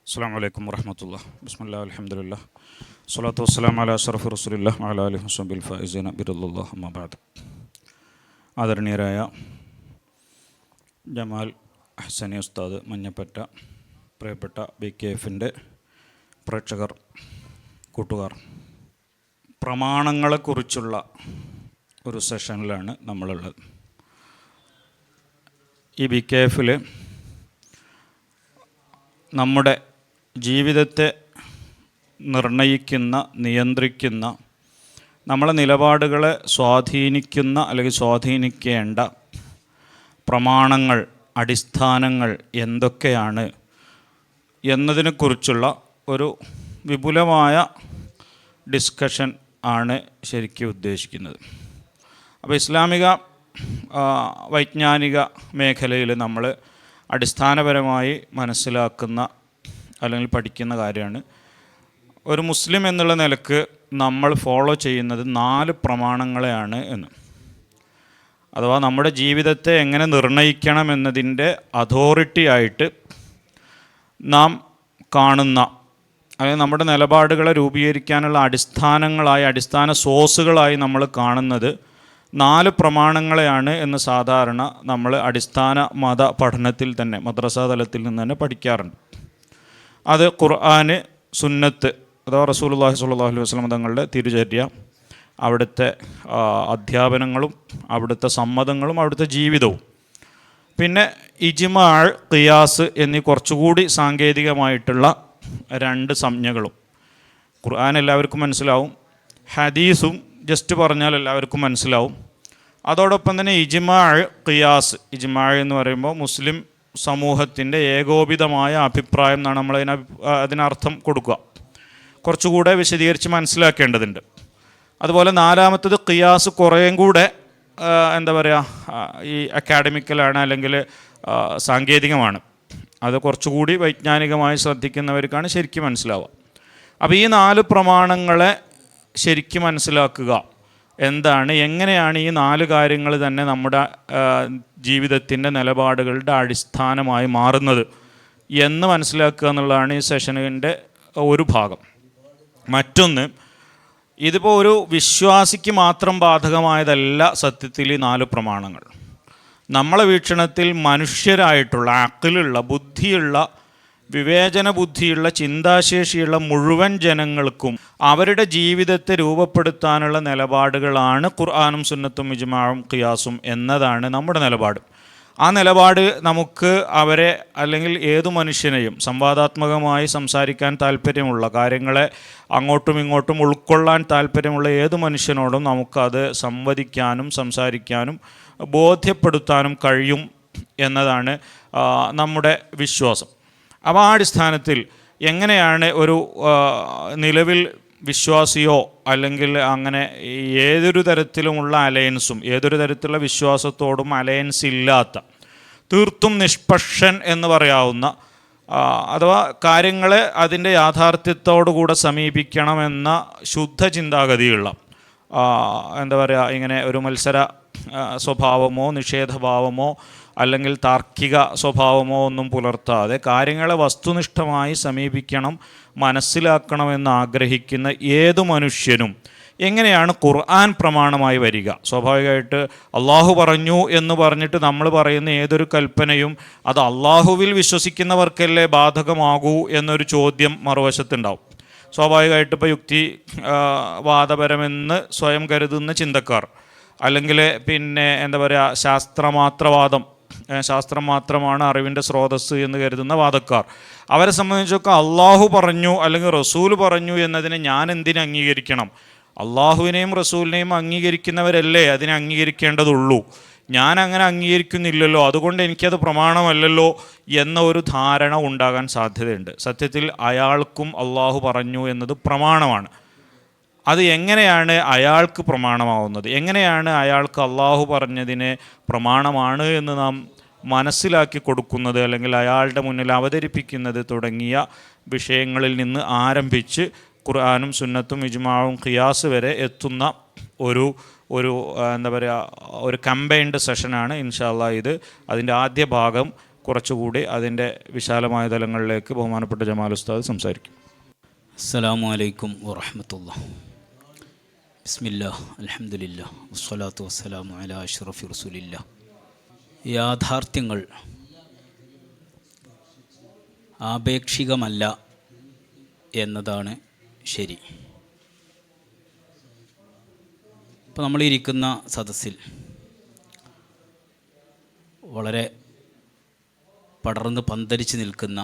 അസ്സലാമു അലൈക്കും വറഹ്മത്തുള്ളാഹി. ബിസ്മില്ലാഹി അൽഹംദുലില്ലാഹ് സ്വലാത്തു വസ്സലാമു അലാ അഷ്റഫി റസൂലില്ലാഹി വഅലാ ആലിഹി വസഹ്ബിൽ ഫായിസീന ബിറളില്ലാഹി അമ്മാ ബഅദ്. ആദരണീയരായ ജമാൽ അഹ്സനി ഉസ്താദ് മഞ്ഞപ്പറ്റ, പ്രിയപ്പെട്ട BKF-ൻ്റെ പ്രേക്ഷകർ, കൂട്ടുകാർ, പ്രമാണങ്ങളെക്കുറിച്ചുള്ള ഒരു സെഷനിലാണ് നമ്മളുള്ളത്. ഈ BKF-ൽ നമ്മുടെ ജീവിതത്തെ നിർണയിക്കുന്ന, നിയന്ത്രിക്കുന്ന, നമ്മളെ നിലപാടുകളെ സ്വാധീനിക്കുന്ന അല്ലെങ്കിൽ സ്വാധീനിക്കേണ്ട പ്രമാണങ്ങൾ, അടിസ്ഥാനങ്ങൾ എന്തൊക്കെയാണ് എന്നതിനെക്കുറിച്ചുള്ള ഒരു വിപുലമായ ഡിസ്കഷൻ ആണ് ശരിക്കും ഉദ്ദേശിക്കുന്നത്. അപ്പോൾ ഇസ്ലാമിക വൈജ്ഞാനിക മേഖലയിൽ നമ്മൾ അടിസ്ഥാനപരമായി മനസ്സിലാക്കുന്ന അല്ലെങ്കിൽ പഠിക്കുന്ന കാര്യമാണ്, ഒരു മുസ്ലിം എന്നുള്ള നിലക്ക് നമ്മൾ ഫോളോ ചെയ്യുന്നത് 4 പ്രമാണങ്ങളെയാണ് എന്ന്. അഥവാ നമ്മുടെ ജീവിതത്തെ എങ്ങനെ നിർണ്ണയിക്കണം എന്നതിൻ്റെ അതോറിറ്റി ആയിട്ട് നാം കാണുന്ന, അല്ലെങ്കിൽ നമ്മുടെ നിലപാടുകളെ രൂപീകരിക്കാനുള്ള അടിസ്ഥാനങ്ങളായി, അടിസ്ഥാന സോഴ്സുകളായി നമ്മൾ കാണുന്നത് 4 പ്രമാണങ്ങളെയാണ് എന്ന് സാധാരണ നമ്മൾ അടിസ്ഥാന മത പഠനത്തിൽ തന്നെ, മദ്രസാ തലത്തിൽ നിന്ന് തന്നെ പഠിക്കാറുണ്ട്. അത് ഖുർആന്, സുന്നത്ത് അഥവാ റസൂലുള്ളാഹി സ്വല്ലല്ലാഹു അലൈഹി വസല്ലം തങ്ങളുടെ തിരുചര്യ, അവിടുത്തെ അധ്യാപനങ്ങളും അവിടുത്തെ സമ്മതങ്ങളും അവിടുത്തെ ജീവിതവും, പിന്നെ ഇജ്മാ, ഖിയാസ് എന്നീ കുറച്ചുകൂടി സാങ്കേതികമായിട്ടുള്ള 2 സംജ്ഞകളും. ഖുർആൻ എല്ലാവർക്കും മനസ്സിലാവും, ഹദീസും ജസ്റ്റ് പറഞ്ഞാൽ എല്ലാവർക്കും മനസ്സിലാവും. അതോടൊപ്പം തന്നെ ഇജ്മാ, ഖിയാസ്. ഇജ്മാ എന്ന് പറയുമ്പോൾ മുസ്ലിം സമൂഹത്തിൻ്റെ ഏകോപിതമായ അഭിപ്രായം എന്നാണ് നമ്മൾ അതിനർത്ഥം കൊടുക്കുക. കുറച്ചുകൂടെ വിശദീകരിച്ച് മനസ്സിലാക്കേണ്ടതുണ്ട്. അതുപോലെ 4-മത്തത് ഖിയാസ്, കുറേയും കൂടെ എന്താ പറയുക, ഈ അക്കാഡമിക്കലാണ് അല്ലെങ്കിൽ സാങ്കേതികമാണ്. അത് കുറച്ചുകൂടി വൈജ്ഞാനികമായി ശ്രദ്ധിക്കുന്നവർക്കാണ് ശരിക്കും മനസ്സിലാവുക. അപ്പോൾ ഈ 4 പ്രമാണങ്ങളെ ശരിക്കും മനസ്സിലാക്കുക, എന്താണ്, എങ്ങനെയാണ് ഈ 4 കാര്യങ്ങൾ തന്നെ നമ്മുടെ ജീവിതത്തിൻ്റെ നിലപാടുകളുടെ അടിസ്ഥാനമായി മാറുന്നത് എന്ന് മനസ്സിലാക്കുക എന്നുള്ളതാണ് ഈ സെഷനിൻ്റെ ഒരു ഭാഗം. മറ്റൊന്ന്, ഇതിപ്പോൾ ഒരു വിശ്വാസിക്ക് മാത്രം ബാധകമായതല്ല സത്യത്തിൽ ഈ 4 പ്രമാണങ്ങൾ. നമ്മളെ വീക്ഷണത്തിൽ മനുഷ്യരായിട്ടുള്ള, അഖിലുള്ള, ബുദ്ധിയുള്ള, വിവേചന ബുദ്ധിയുള്ള, ചിന്താശേഷിയുള്ള മുഴുവൻ ജനങ്ങൾക്കും അവരുടെ ജീവിതത്തെ രൂപപ്പെടുത്താനുള്ള നിലപാടുകളാണ് ഖുർആനും സുന്നത്തും ഇജ്മാഉം ഖിയാസും എന്നതാണ് നമ്മുടെ നിലപാട്. ആ നിലപാട് നമുക്ക് അവരെ അല്ലെങ്കിൽ ഏതു മനുഷ്യനെയും സംവാദാത്മകമായി സംസാരിക്കാൻ താല്പര്യമുള്ള, കാര്യങ്ങളെ അങ്ങോട്ടും ഇങ്ങോട്ടും ഉൾക്കൊള്ളാൻ താല്പര്യമുള്ള ഏതു മനുഷ്യനോടും നമുക്കത് സംവദിക്കാനും സംസാരിക്കാനും ബോധ്യപ്പെടുത്താനും കഴിയും എന്നതാണ് നമ്മുടെ വിശ്വാസം. അപ്പോൾ ആ അടിസ്ഥാനത്തിൽ എങ്ങനെയാണ് ഒരു നിലവിൽ വിശ്വാസിയോ അല്ലെങ്കിൽ അങ്ങനെ ഏതൊരു തരത്തിലുമുള്ള അലയൻസും, ഏതൊരു തരത്തിലുള്ള വിശ്വാസത്തോടും അലയൻസ് ഇല്ലാത്ത, തീർത്തും നിഷ്പക്ഷൻ എന്ന് പറയാവുന്ന, അഥവാ കാര്യങ്ങളെ അതിൻ്റെ യാഥാർത്ഥ്യത്തോടുകൂടെ സമീപിക്കണമെന്ന ശുദ്ധ ചിന്താഗതിയുള്ള, എന്താ പറയുക, ഇങ്ങനെ ഒരു മത്സര സ്വഭാവമോ നിഷേധഭാവമോ അല്ലെങ്കിൽ താർക്കിക സ്വഭാവമോ ഒന്നും പുലർത്താതെ കാര്യങ്ങളെ വസ്തുനിഷ്ഠമായി സമീപിക്കണം, മനസ്സിലാക്കണമെന്ന് ആഗ്രഹിക്കുന്ന ഏതു മനുഷ്യനും എങ്ങനെയാണ് ഖുർആൻ പ്രമാണമായി വരിക? സ്വാഭാവികമായിട്ട് അള്ളാഹു പറഞ്ഞു എന്ന് പറഞ്ഞിട്ട് നമ്മൾ പറയുന്ന ഏതൊരു കൽപ്പനയും അത് അള്ളാഹുവിൽ വിശ്വസിക്കുന്നവർക്കല്ലേ ബാധകമാകൂ എന്നൊരു ചോദ്യം മറുവശത്തുണ്ടാവും. സ്വാഭാവികമായിട്ട് ഇപ്പോൾ യുക്തി വാദപരമെന്ന് സ്വയം കരുതുന്ന ചിന്തക്കാർ, അല്ലെങ്കിൽ പിന്നെ എന്താ പറയുക, ശാസ്ത്രം മാത്രമാണ് അറിവിൻ്റെ സ്രോതസ്സ് എന്ന് കരുതുന്ന വാദക്കാർ, അവരെ സംബന്ധിച്ചൊക്കെ അള്ളാഹു പറഞ്ഞു അല്ലെങ്കിൽ റസൂൽ പറഞ്ഞു എന്നതിനെ ഞാൻ എന്തിനു അംഗീകരിക്കണം? അള്ളാഹുവിനെയും റസൂലിനെയും അംഗീകരിക്കുന്നവരല്ലേ അതിനെ അംഗീകരിക്കേണ്ടതുള്ളൂ. ഞാൻ അങ്ങനെ അംഗീകരിക്കുന്നില്ലല്ലോ, അതുകൊണ്ട് എനിക്കത് പ്രമാണമല്ലല്ലോ എന്ന ഒരു ധാരണ ഉണ്ടാകാൻ സാധ്യതയുണ്ട്. സത്യത്തിൽ അയാൾക്കും അള്ളാഹു പറഞ്ഞു എന്നത് പ്രമാണമാണ്. അത് എങ്ങനെയാണ് അയാൾക്ക് പ്രമാണമാവുന്നത്? എങ്ങനെയാണ് അയാൾക്ക് അള്ളാഹു പറഞ്ഞതിനെ പ്രമാണമാണ് എന്ന് നാം മനസ്സിലാക്കി കൊടുക്കുന്നത് അല്ലെങ്കിൽ അയാളുടെ മുന്നിൽ അവതരിപ്പിക്കുന്നത് തുടങ്ങിയ വിഷയങ്ങളിൽ നിന്ന് ആരംഭിച്ച് ഖുർആനും സുന്നത്തും ഇജ്മാഉം ഖിയാസ് വരെ എത്തുന്ന ഒരു എന്താ പറയുക, ഒരു കമ്പൈൻഡ് സെഷനാണ് ഇൻഷാ അല്ലാഹ് ഇത്. അതിൻ്റെ ആദ്യ ഭാഗം കുറച്ചുകൂടി അതിൻ്റെ വിശാലമായ തലങ്ങളിലേക്ക് ബഹുമാനപ്പെട്ട ജമാൽ ഉസ്താദ് സംസാരിക്കും. അസ്സലാമു അലൈക്കും വറഹ്മത്തുള്ളാഹി. ബിസ്മില്ലാഹ് അൽഹംദുലില്ലാഹ് വസ്സലാത്തു വസ്സലാമു അലാ അഷ്റഫി റസൂലില്ലാഹ്. യാഥാർത്ഥ്യങ്ങൾ ആപേക്ഷികമല്ല എന്നതാണ് ശരി. ഇപ്പോൾ നമ്മളിരിക്കുന്ന സദസ്സിൽ വളരെ പടർന്ന് പന്തലിച്ച് നിൽക്കുന്ന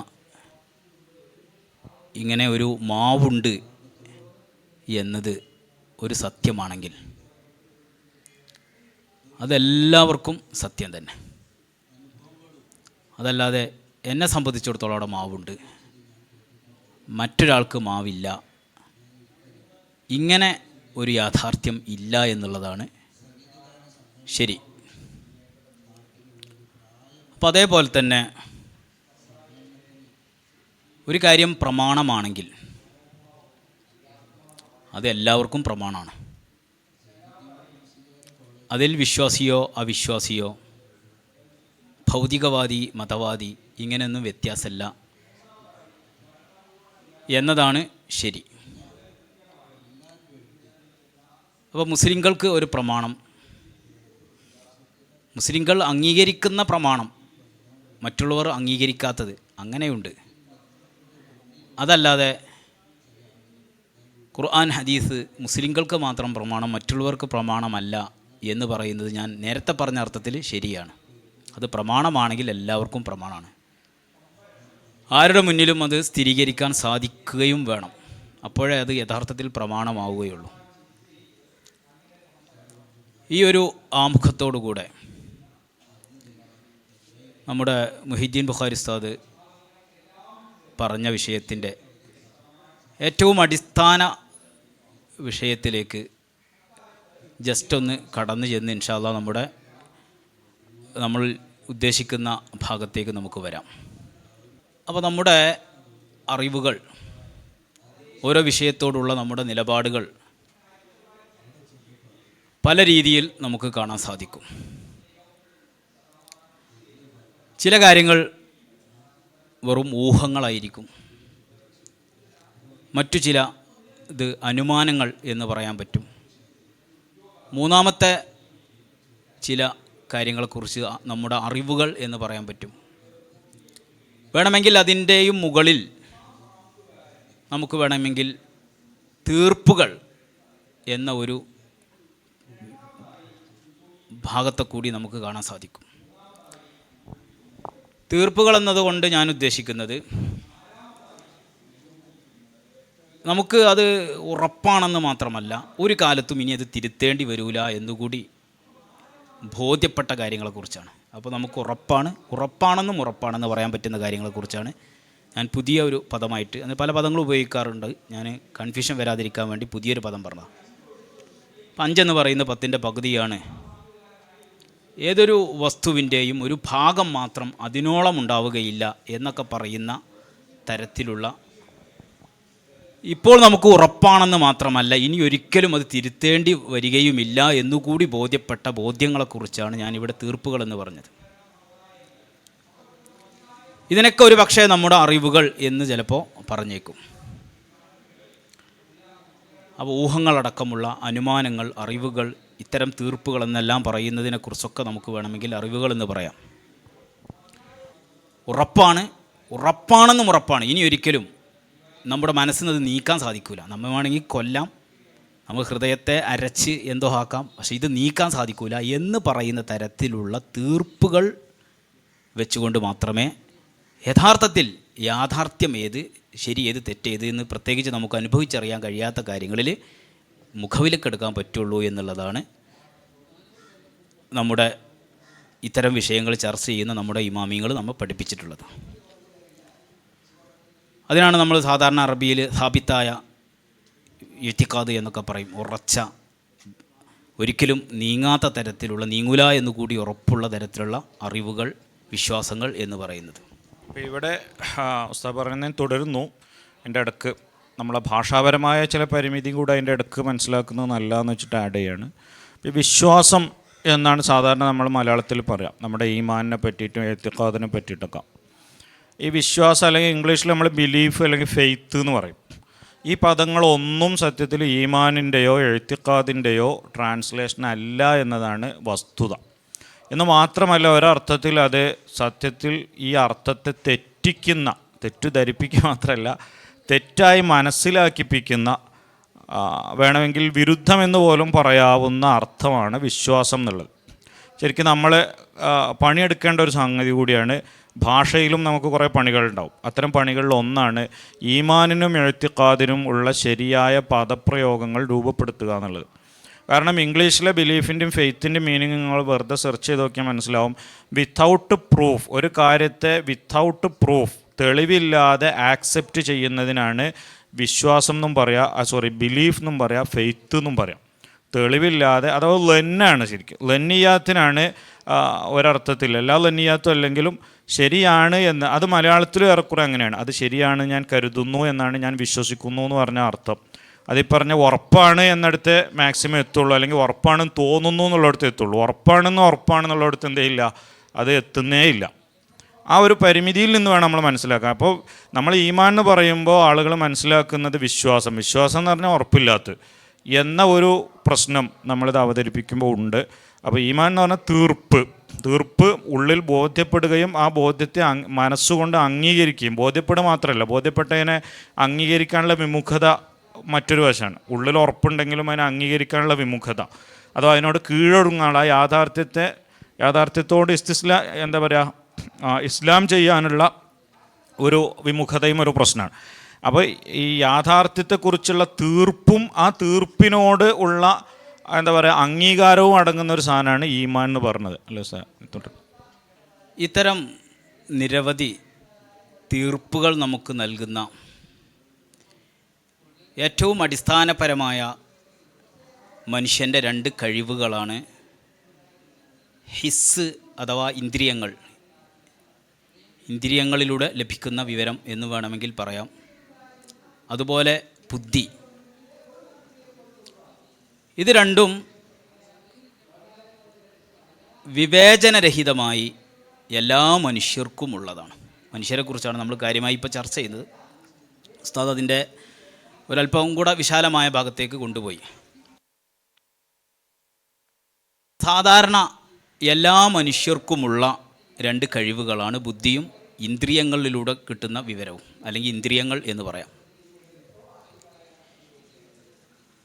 ഇങ്ങനെ ഒരു മാവുണ്ട് എന്നത് ഒരു സത്യമാണെങ്കിൽ അതെല്ലാവർക്കും സത്യം തന്നെ. അതല്ലാതെ എന്നെ സംബന്ധിച്ചിടത്തോളം അവിടെ മാവുണ്ട്, മറ്റൊരാൾക്ക് മാവില്ല, ഇങ്ങനെ ഒരു യാഥാർത്ഥ്യം ഇല്ല എന്നുള്ളതാണ് ശരി. അപ്പോൾ അതേപോലെ തന്നെ ഒരു കാര്യം പ്രമാണമാണെങ്കിൽ അത് എല്ലാവർക്കും പ്രമാണമാണ്. അതിൽ വിശ്വാസിയോ അവിശ്വാസിയോ ഭൗതികവാദി മതവാദി ഇങ്ങനെയൊന്നും വ്യത്യാസമില്ല എന്നതാണ് ശരി. അപ്പോൾ മുസ്ലിങ്ങൾക്ക് ഒരു പ്രമാണം, മുസ്ലിങ്ങൾ അംഗീകരിക്കുന്ന പ്രമാണം, മറ്റുള്ളവർ അംഗീകരിക്കാത്തത് അങ്ങനെയുണ്ട്. അതല്ലാതെ ഖുർആൻ ഹദീസ് മുസ്ലിങ്ങൾക്ക് മാത്രം പ്രമാണം, മറ്റുള്ളവർക്ക് പ്രമാണമല്ല എന്ന് പറയുന്നത് ഞാൻ നേരത്തെ പറഞ്ഞ അർത്ഥത്തിൽ ശരിയാണ്. അത് പ്രമാണമാണെങ്കിൽ എല്ലാവർക്കും പ്രമാണമാണ്. ആരുടെ മുന്നിലും അത് സ്ഥിരീകരിക്കാൻ സാധിക്കുകയും വേണം. അപ്പോഴേ അത് യഥാർത്ഥത്തിൽ പ്രമാണമാവുകയുള്ളൂ. ഈ ഒരു ആമുഖത്തോടുകൂടെ നമ്മുടെ മുഹിദ്ദീൻ ബുഖാരി ഉസ്താദ് പറഞ്ഞ വിഷയത്തിൻ്റെ ഏറ്റവും അടിസ്ഥാന വിഷയത്തിലേക്ക് ജസ്റ്റ് ഒന്ന് കടന്നു ചെന്ന് ഇൻഷാ അല്ലാഹ് നമ്മൾ ഉദ്ദേശിക്കുന്ന ഭാഗത്തേക്ക് നമുക്ക് വരാം. അപ്പോൾ നമ്മുടെ അറിവുകൾ, ഓരോ വിഷയത്തോടുള്ള നമ്മുടെ നിലപാടുകൾ പല രീതിയിൽ നമുക്ക് കാണാൻ സാധിക്കും. ചില കാര്യങ്ങൾ വെറും ഊഹങ്ങളായിരിക്കും, മറ്റു ചില ഇത് അനുമാനങ്ങൾ എന്ന് പറയാൻ പറ്റും. മൂന്നാമത്തെ ചില കാര്യങ്ങളെക്കുറിച്ച് നമ്മുടെ അറിവുകൾ എന്ന് പറയാൻ പറ്റും. വേണമെങ്കിൽ അതിൻ്റെയും മുകളിൽ നമുക്ക് വേണമെങ്കിൽ തീർപ്പുകൾ എന്ന ഒരു ഭാഗത്തെ കൂടി നമുക്ക് കാണാൻ സാധിക്കും. തീർപ്പുകൾ എന്നതുകൊണ്ട് ഞാൻ ഉദ്ദേശിക്കുന്നത് നമുക്ക് അത് ഉറപ്പാണെന്ന് മാത്രമല്ല, ഒരു കാലത്തും ഇനി അത് തിരുത്തേണ്ടി വരില്ല എന്നുകൂടി ബോധ്യപ്പെട്ട കാര്യങ്ങളെക്കുറിച്ചാണ്. അപ്പോൾ നമുക്ക് ഉറപ്പാണെന്ന് പറയാൻ പറ്റുന്ന കാര്യങ്ങളെക്കുറിച്ചാണ് ഞാൻ പുതിയ ഒരു പദമായിട്ട്, അത് പല പദങ്ങളും ഉപയോഗിക്കാറുണ്ട്, ഞാൻ കൺഫ്യൂഷൻ വരാതിരിക്കാൻ വേണ്ടി പുതിയൊരു പദം പറഞ്ഞതാണ്. 5 എന്ന് പറയുന്ന 10ൻ്റെ പകുതിയാണ്. ഏതൊരു വസ്തുവിൻ്റെയും ഒരു ഭാഗം മാത്രം അതിനോളം ഉണ്ടാവുകയില്ല എന്നൊക്കെ പറയുന്ന തരത്തിലുള്ള, ഇപ്പോൾ നമുക്ക് ഉറപ്പാണെന്ന് മാത്രമല്ല ഇനി ഒരിക്കലും അത് തിരുത്തേണ്ടി വരികയുമില്ല എന്നുകൂടി ബോധ്യപ്പെട്ട ബോധ്യങ്ങളെക്കുറിച്ചാണ് ഞാനിവിടെ തീർപ്പുകളെന്ന് പറഞ്ഞത്. ഇതിനൊക്കെ ഒരു പക്ഷേ നമ്മുടെ അറിവുകൾ എന്ന് ചിലപ്പോൾ പറഞ്ഞേക്കും. അപ്പോൾ ഊഹങ്ങളടക്കമുള്ള അനുമാനങ്ങൾ, അറിവുകൾ, ഇത്തരം തീർപ്പുകൾ എന്നെല്ലാം പറയുന്നതിനെക്കുറിച്ചൊക്കെ നമുക്ക് വേണമെങ്കിൽ അറിവുകളെന്ന് പറയാം. ഉറപ്പാണെന്നും ഉറപ്പാണ്, ഇനി ഒരിക്കലും നമ്മുടെ മനസ്സിന് അത് നീക്കാൻ സാധിക്കില്ല. നമ്മൾ വേണമെങ്കിൽ കൊല്ലാം, നമ്മൾ ഹൃദയത്തെ അരച്ച് എന്തോ ആക്കാം, പക്ഷേ ഇത് നീക്കാൻ സാധിക്കില്ല എന്ന് പറയുന്ന തരത്തിലുള്ള തീർപ്പുകൾ വെച്ചുകൊണ്ട് മാത്രമേ യഥാർത്ഥത്തിൽ യാഥാർത്ഥ്യം ഏത്, ശരി ഏത്, തെറ്റേത് എന്ന് പ്രത്യേകിച്ച് നമുക്ക് അനുഭവിച്ചറിയാൻ കഴിയാത്ത കാര്യങ്ങളിൽ മുഖവിലക്കെടുക്കാൻ പറ്റുള്ളൂ എന്നുള്ളതാണ് നമ്മുടെ ഇത്തരം വിഷയങ്ങൾ ചർച്ച ചെയ്യുന്ന നമ്മുടെ ഇമാമിങ്ങൾ നമ്മൾ പഠിപ്പിച്ചിട്ടുള്ളത്. അതിനാണ് നമ്മൾ സാധാരണ അറബിയിൽ സാബിത്തായ ഇത്തിഖാദ് എന്നൊക്കെ പറയും. ഉറച്ച, ഒരിക്കലും നീങ്ങാത്ത തരത്തിലുള്ള, നീങ്ങൂല എന്നുകൂടി ഉറപ്പുള്ള തരത്തിലുള്ള അറിവുകൾ, വിശ്വാസങ്ങൾ എന്ന് പറയുന്നത്. അപ്പോൾ ഇവിടെ ഉസ്താദ് പറയുന്നതിന് തുടരുന്നു. എൻ്റെ ഇടക്ക് നമ്മളെ ഭാഷാപരമായ ചില പരിമിതിയും കൂടെ അതിൻ്റെ ഇടക്ക് മനസ്സിലാക്കുന്നത് നല്ലതെന്ന് വെച്ചിട്ട് ആഡ് ചെയ്യാണ്. ഈ വിശ്വാസം എന്നാണ് സാധാരണ നമ്മൾ മലയാളത്തിൽ പറയാം, നമ്മുടെ ഈമാനിനെ പറ്റിയിട്ടും എത്തിഖാദിനെ പറ്റിയിട്ടൊക്കെ. ഈ വിശ്വാസം അല്ലെങ്കിൽ ഇംഗ്ലീഷിൽ നമ്മൾ ബിലീഫ് അല്ലെങ്കിൽ ഫെയ്ത്ത് എന്ന് പറയും. ഈ പദങ്ങളൊന്നും സത്യത്തിൽ ഈമാനിൻ്റെയോ എഴുത്തിഖാദിൻ്റെയോ ട്രാൻസ്ലേഷൻ അല്ല എന്നതാണ് വസ്തുത. എന്ന് മാത്രമല്ല, ഒരർത്ഥത്തിൽ അത് സത്യത്തിൽ ഈ അർത്ഥത്തെ തെറ്റിദ്ധരിപ്പിക്കുക മാത്രമല്ല, തെറ്റായി മനസ്സിലാക്കിപ്പിക്കുന്ന, വേണമെങ്കിൽ വിരുദ്ധമെന്ന് പോലും പറയാവുന്ന അർത്ഥമാണ് വിശ്വാസം എന്നുള്ളത്. ശരിക്കും നമ്മൾ പണിയെടുക്കേണ്ട ഒരു സംഗതി കൂടിയാണ്. ഭാഷയിലും നമുക്ക് കുറേ പണികളുണ്ടാവും. അത്തരം പണികളിൽ ഒന്നാണ് ഈമാനിനും എഴുത്തിഖാദിനും ഉള്ള ശരിയായ പദപ്രയോഗങ്ങൾ രൂപപ്പെടുത്തുക എന്നുള്ളത്. കാരണം ഇംഗ്ലീഷിലെ ബിലീഫിൻ്റെയും ഫെയ്ത്തിൻ്റെയും മീനിങ് നിങ്ങൾ വെറുതെ സെർച്ച് ചെയ്ത് നോക്കിയാൽ മനസ്സിലാവും. വിത്തൗട്ട് പ്രൂഫ്, ഒരു കാര്യത്തെ വിത്തൗട്ട് പ്രൂഫ്, തെളിവില്ലാതെ ആക്സെപ്റ്റ് ചെയ്യുന്നതിനാണ് വിശ്വാസം എന്നും പറയാം, ബിലീഫ് എന്നും പറയാം, ഫെയ്ത്ത് എന്നും പറയാം. തെളിവില്ലാതെ, അഥവാ ലെന്നാണ് ശരിക്കും. ലെന്നിയാത്തിനാണ് ഒരർത്ഥത്തിൽ, എല്ലാ ലെന്നിയാത്തും അല്ലെങ്കിലും ശരിയാണ് എന്ന്, അത് മലയാളത്തിലും ഏറെക്കുറെ അങ്ങനെയാണ്. അത് ശരിയാണ്, ഞാൻ കരുതുന്നു എന്നാണ്, ഞാൻ വിശ്വസിക്കുന്നു എന്ന് പറഞ്ഞ അർത്ഥം. അതീ പറഞ്ഞ ഉറപ്പാണ് എന്നിടത്ത് മാക്സിമം എത്തുള്ളൂ, അല്ലെങ്കിൽ ഉറപ്പാണെന്ന് തോന്നുന്നു എന്നുള്ളിടത്ത് എത്തുള്ളൂ. ഉറപ്പാണെന്നുള്ളിടത്ത് എന്തെയില്ല, അത് എത്തുന്നേ ഇല്ല. ആ ഒരു പരിമിതിയിൽ നിന്ന് വേണം നമ്മൾ മനസ്സിലാക്കാൻ. അപ്പോൾ നമ്മൾ ഈമാൻ എന്ന് പറയുമ്പോൾ ആളുകൾ മനസ്സിലാക്കുന്നത് വിശ്വാസം എന്ന് പറഞ്ഞാൽ ഉറപ്പില്ലാത്ത എന്ന ഒരു പ്രശ്നം നമ്മളിത് അവതരിപ്പിക്കുമ്പോൾ ഉണ്ട്. അപ്പോൾ ഈമാൻ എന്ന് പറഞ്ഞാൽ തീർപ്പ് ഉള്ളിൽ ബോധ്യപ്പെടുകയും ആ ബോധ്യത്തെ മനസ്സുകൊണ്ട് അംഗീകരിക്കുകയും, ബോധ്യപ്പെടുക മാത്രമല്ല, ബോധ്യപ്പെട്ടതിനെ അംഗീകരിക്കാനുള്ള വിമുഖത മറ്റൊരു വശമാണ്. ഉള്ളിൽ ഉറപ്പുണ്ടെങ്കിലും അതിനെ അംഗീകരിക്കാനുള്ള വിമുഖത, അഥവാ അതിനോട് കീഴൊടുങ്ങാനുള്ള യാഥാർത്ഥ്യത്തോട് ഇസ്ലാം ചെയ്യാനുള്ള ഒരു വിമുഖതയും ഒരു പ്രശ്നമാണ്. അപ്പോൾ ഈ യാഥാർത്ഥ്യത്തെക്കുറിച്ചുള്ള തീർപ്പും ആ തീർപ്പിനോട് ഉള്ള അംഗീകാരവും അടങ്ങുന്ന ഒരു സാധനമാണ് ഈമാൻ എന്ന് പറഞ്ഞത്, അല്ലേ സാർ? ഇത്തരം നിരവധി തീർപ്പുകൾ നമുക്ക് നൽകുന്ന ഏറ്റവും അടിസ്ഥാനപരമായ മനുഷ്യൻ്റെ രണ്ട് കഴിവുകളാണ് ഹിസ് അഥവാ ഇന്ദ്രിയങ്ങളിലൂടെ ലഭിക്കുന്ന വിവരം എന്ന് വേണമെങ്കിൽ പറയാം. അതുപോലെ ബുദ്ധി. ഇത് രണ്ടും വിവേചനരഹിതമായി എല്ലാ മനുഷ്യർക്കും ഉള്ളതാണ്. മനുഷ്യരെക്കുറിച്ചാണ് നമ്മൾ കാര്യമായി ഇപ്പോൾ ചർച്ച ചെയ്യുന്നത്. ഉസ്താദ് അതിൻ്റെ ഒരല്പവും കൂടെ വിശാലമായ ഭാഗത്തേക്ക് കൊണ്ടുപോയി. സാധാരണ എല്ലാ മനുഷ്യർക്കുമുള്ള രണ്ട് കഴിവുകളാണ് ബുദ്ധിയും ഇന്ദ്രിയങ്ങളിലൂടെ കിട്ടുന്ന വിവരവും, അല്ലെങ്കിൽ ഇന്ദ്രിയങ്ങൾ എന്ന് പറയാം.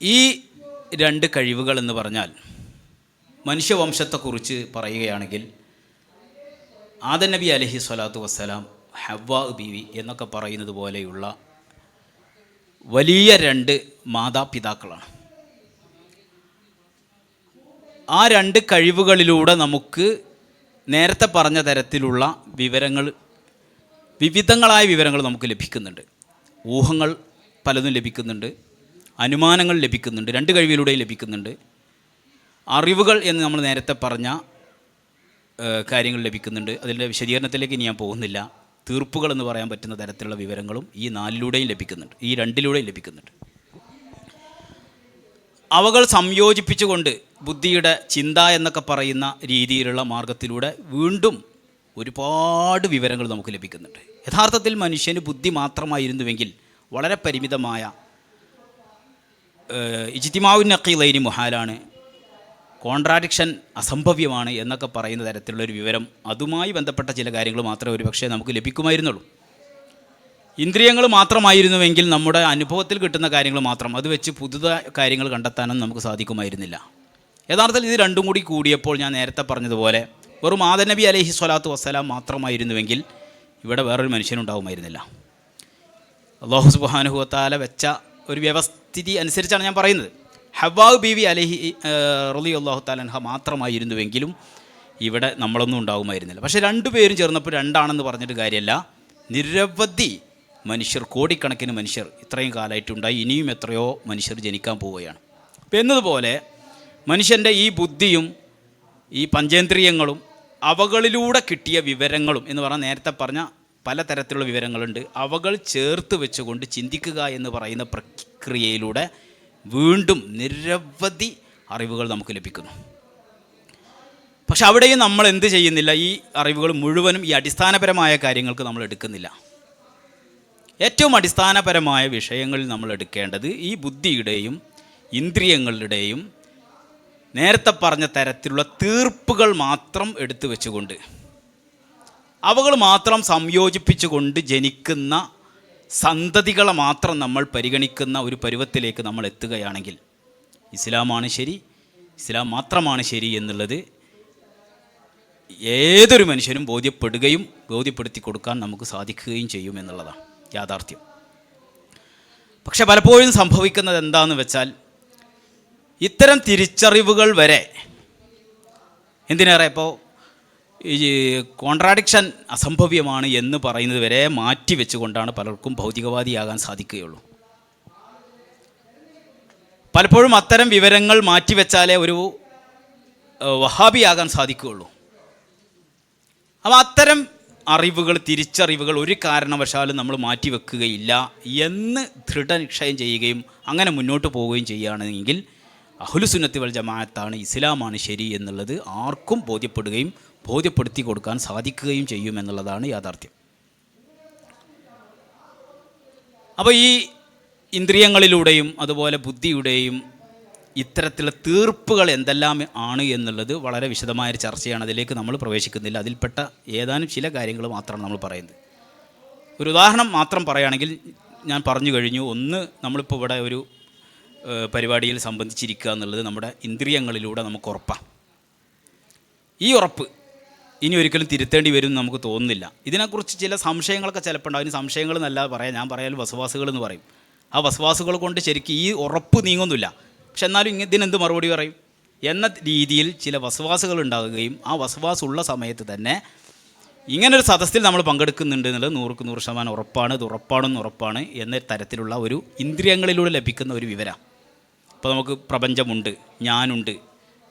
ഈ രണ്ട് കഴിവുകൾ എന്ന് പറഞ്ഞാൽ മനുഷ്യവംശത്തെക്കുറിച്ച് പറയുകയാണെങ്കിൽ ആദം നബി അലൈഹി സ്വലാത്തു വസ്സലാം, ഹവ്വാ ബീവി എന്നൊക്കെ പറയുന്നത് പോലെയുള്ള വലിയ രണ്ട് മാതാപിതാക്കളാണ്. ആ രണ്ട് കഴിവുകളിലൂടെ നമുക്ക് നേരത്തെ പറഞ്ഞ തരത്തിലുള്ള വിവരങ്ങൾ, വിവിധങ്ങളായ വിവരങ്ങൾ നമുക്ക് ലഭിക്കുന്നുണ്ട്. ഊഹങ്ങൾ പലതും ലഭിക്കുന്നുണ്ട്, അനുമാനങ്ങൾ ലഭിക്കുന്നുണ്ട്, രണ്ട് കഴിവിലൂടെയും ലഭിക്കുന്നുണ്ട്. അറിവുകൾ എന്ന് നമ്മൾ നേരത്തെ പറഞ്ഞ കാര്യങ്ങൾ ലഭിക്കുന്നുണ്ട്. അതിൻ്റെ വിശദീകരണത്തിലേക്ക് ഇനി ഞാൻ പോകുന്നില്ല. തീർപ്പുകൾ എന്ന് പറയാൻ പറ്റുന്ന തരത്തിലുള്ള വിവരങ്ങളും ഈ നാലിലൂടെയും ലഭിക്കുന്നുണ്ട്, ഈ രണ്ടിലൂടെയും ലഭിക്കുന്നുണ്ട്. അവകൾ സംയോജിപ്പിച്ചുകൊണ്ട് ബുദ്ധിയുടെ ചിന്ത എന്നൊക്കെ പറയുന്ന രീതിയിലുള്ള മാർഗത്തിലൂടെ വീണ്ടും ഒരുപാട് വിവരങ്ങൾ നമുക്ക് ലഭിക്കുന്നുണ്ട്. യഥാർത്ഥത്തിൽ മനുഷ്യന് ബുദ്ധി മാത്രമായിരുന്നുവെങ്കിൽ വളരെ പരിമിതമായ ഇജ്തിമാഉൻ നഖീലൈനി മുഹാലാണ്, കോൺട്രാഡിക്ഷൻ അസംഭവ്യമാണ് എന്നൊക്കെ പറയുന്ന തരത്തിലുള്ളൊരു വിവരം, അതുമായി ബന്ധപ്പെട്ട ചില കാര്യങ്ങൾ മാത്രമേ ഒരു പക്ഷേ നമുക്ക് ലഭിക്കുമായിരുന്നുള്ളൂ. ഇന്ദ്രിയങ്ങൾ മാത്രമായിരുന്നുവെങ്കിൽ നമ്മുടെ അനുഭവത്തിൽ കിട്ടുന്ന കാര്യങ്ങൾ മാത്രം, അത് വെച്ച് പുതുതായ കാര്യങ്ങൾ കണ്ടെത്താനൊന്നും നമുക്ക് സാധിക്കുമായിരുന്നില്ല. യഥാർത്ഥത്തിൽ ഇത് രണ്ടും കൂടി കൂടിയപ്പോൾ ഞാൻ നേരത്തെ പറഞ്ഞതുപോലെ വെറും ആദം നബി അലൈഹി സ്വലാത്തു വസ്സലാം മാത്രമായിരുന്നുവെങ്കിൽ ഇവിടെ വേറൊരു മനുഷ്യനുണ്ടാവുമായിരുന്നില്ല. അല്ലാഹു സുബ്ഹാനഹു വ തആല വെച്ച ഒരു വ്യവസ്ഥിതി അനുസരിച്ചാണ് ഞാൻ പറയുന്നത്. ഹവ്വാ ബീവി അലൈഹി റളിയല്ലാഹു തആല അൻഹ മാത്രമായിരുന്നുവെങ്കിലും ഇവിടെ നമ്മളൊന്നും ഉണ്ടാവുമായിരുന്നില്ല. പക്ഷേ രണ്ടുപേരും ചേർന്നപ്പോൾ രണ്ടാണെന്ന് പറഞ്ഞിട്ട് കാര്യമല്ല. നിരവധി മനുഷ്യർ, കോടിക്കണക്കിന് മനുഷ്യർ ഇത്രയും കാലമായിട്ടുണ്ടായി, ഇനിയും എത്രയോ മനുഷ്യർ ജനിക്കാൻ പോവുകയാണ്. അപ്പം എന്നതുപോലെ മനുഷ്യൻ്റെ ഈ ബുദ്ധിയും ഈ പഞ്ചേന്ദ്രിയങ്ങളും അവകളിലൂടെ കിട്ടിയ വിവരങ്ങളും എന്ന് പറഞ്ഞാൽ നേരത്തെ പറഞ്ഞ പലതരത്തിലുള്ള വിവരങ്ങളുണ്ട്. അവകൾ ചേർത്ത് വെച്ചുകൊണ്ട് ചിന്തിക്കുക എന്ന് പറയുന്ന പ്രക്രിയയിലൂടെ വീണ്ടും നിരവധി അറിവുകൾ നമുക്ക് ലഭിക്കുന്നു. പക്ഷെ അവിടെയും നമ്മൾ എന്ത് ചെയ്യുന്നില്ല, ഈ അറിവുകൾ മുഴുവനും ഈ അടിസ്ഥാനപരമായ കാര്യങ്ങൾക്ക് നമ്മൾ എടുക്കുന്നില്ല. ഏറ്റവും അടിസ്ഥാനപരമായ വിഷയങ്ങളിൽ നമ്മൾ എടുക്കേണ്ടത് ഈ ബുദ്ധിയുടെയും ഇന്ദ്രിയങ്ങളുടെയും നേരത്തെ പറഞ്ഞ തരത്തിലുള്ള തീർപ്പുകൾ മാത്രം എടുത്തു വെച്ചുകൊണ്ട്, അവകൾ മാത്രം സംയോജിപ്പിച്ചുകൊണ്ട് ജനിക്കുന്ന സന്തതികളെ മാത്രം നമ്മൾ പരിഗണിക്കുന്ന ഒരു പരുവത്തിലേക്ക് നമ്മൾ എത്തുകയാണെങ്കിൽ ഇസ്ലാമാണ് ശരി, ഇസ്ലാം മാത്രമാണ് ശരി എന്നുള്ളത് ഏതൊരു മനുഷ്യനും ബോധ്യപ്പെടുത്തി കൊടുക്കാൻ നമുക്ക് സാധിക്കുകയും ചെയ്യും എന്നുള്ളതാണ് യാഥാർത്ഥ്യം. പക്ഷെ പലപ്പോഴും സംഭവിക്കുന്നത് എന്താണെന്ന് വെച്ചാൽ, ഇത്തരം തിരിച്ചറിവുകൾ വരെ, എന്തിനേറെ ഇപ്പോൾ ഈ കോൺട്രാഡിക്ഷൻ അസംഭവ്യമാണ് എന്ന് പറയുന്നത് വരെ മാറ്റി വെച്ചുകൊണ്ടാണ് പലർക്കും ഭൗതികവാദിയാകാൻ സാധിക്കുകയുള്ളൂ. പലപ്പോഴും അത്തരം വിവരങ്ങൾ മാറ്റിവെച്ചാലേ ഒരു വഹാബിയാകാൻ സാധിക്കുകയുള്ളൂ. അപ്പോൾ അത്തരം അറിവുകൾ, തിരിച്ചറിവുകൾ ഒരു കാരണവശാലും നമ്മൾ മാറ്റിവെക്കുകയില്ല എന്ന് ദൃഢനിശ്ചയം ചെയ്യുകയും അങ്ങനെ മുന്നോട്ട് പോവുകയും ചെയ്യുകയാണെങ്കിൽ അഹ്ലുസുന്നത്തി വൽ ജമാഅത്താണ്, ഇസ്ലാമാണ് ശരി എന്നുള്ളത് ആർക്കും ബോധ്യപ്പെടുത്തി കൊടുക്കാൻ സാധിക്കുകയും ചെയ്യും എന്നുള്ളതാണ് യാഥാർത്ഥ്യം. അപ്പോൾ ഈ ഇന്ദ്രിയങ്ങളിലൂടെയും അതുപോലെ ബുദ്ധിയുടെയും ഇത്തരത്തിലുള്ള തീർപ്പുകൾ എന്തെല്ലാം ആണ് എന്നുള്ളത് വളരെ വിശദമായൊരു ചർച്ചയാണ്. അതിലേക്ക് നമ്മൾ പ്രവേശിക്കുന്നില്ല. അതിൽപ്പെട്ട ഏതാനും ചില കാര്യങ്ങൾ മാത്രമാണ് നമ്മൾ പറയുന്നത്. ഒരു ഉദാഹരണം മാത്രം പറയുകയാണെങ്കിൽ, ഞാൻ പറഞ്ഞു കഴിഞ്ഞു, ഒന്ന്, നമ്മളിപ്പോൾ ഇവിടെ ഒരു പരിപാടിയിൽ സംബന്ധിച്ചിരിക്കുക എന്നുള്ളത് നമ്മുടെ ഇന്ദ്രിയങ്ങളിലൂടെ നമുക്ക് ഉറപ്പാണ്. ഈ ഉറപ്പ് ഇനി ഒരിക്കലും തിരുത്തേണ്ടി വരും എന്ന് നമുക്ക് തോന്നുന്നില്ല. ഇതിനെക്കുറിച്ച് ചില സംശയങ്ങളൊക്കെ ചിലപ്പോൾ ഉണ്ടാവും. അതിന് സംശയങ്ങൾ എന്നല്ല പറയാം, ഞാൻ പറയാൻ വസ്വാസുകൾ എന്ന് പറയും. ആ വസ്വാസുകൾ കൊണ്ട് ശരിക്കും ഈ ഉറപ്പ് നീങ്ങുന്നില്ല. പക്ഷെ എന്നാലും ഇതിനെന്ത് മറുപടി പറയും എന്ന രീതിയിൽ ചില വസ്വാസുകൾ ഉണ്ടാകുകയും ആ വസ്വാസുള്ള സമയത്ത് തന്നെ ഇങ്ങനൊരു സദസ്സിൽ നമ്മൾ പങ്കെടുക്കുന്നുണ്ട് എന്നുള്ളത് 100% ഉറപ്പാണ്, ഇത് ഉറപ്പാണ് എന്ന തരത്തിലുള്ള ഒരു ഇന്ദ്രിയങ്ങളിലൂടെ ലഭിക്കുന്ന ഒരു വിവരം. ഇപ്പോൾ നമുക്ക് പ്രപഞ്ചമുണ്ട്, ഞാനുണ്ട്,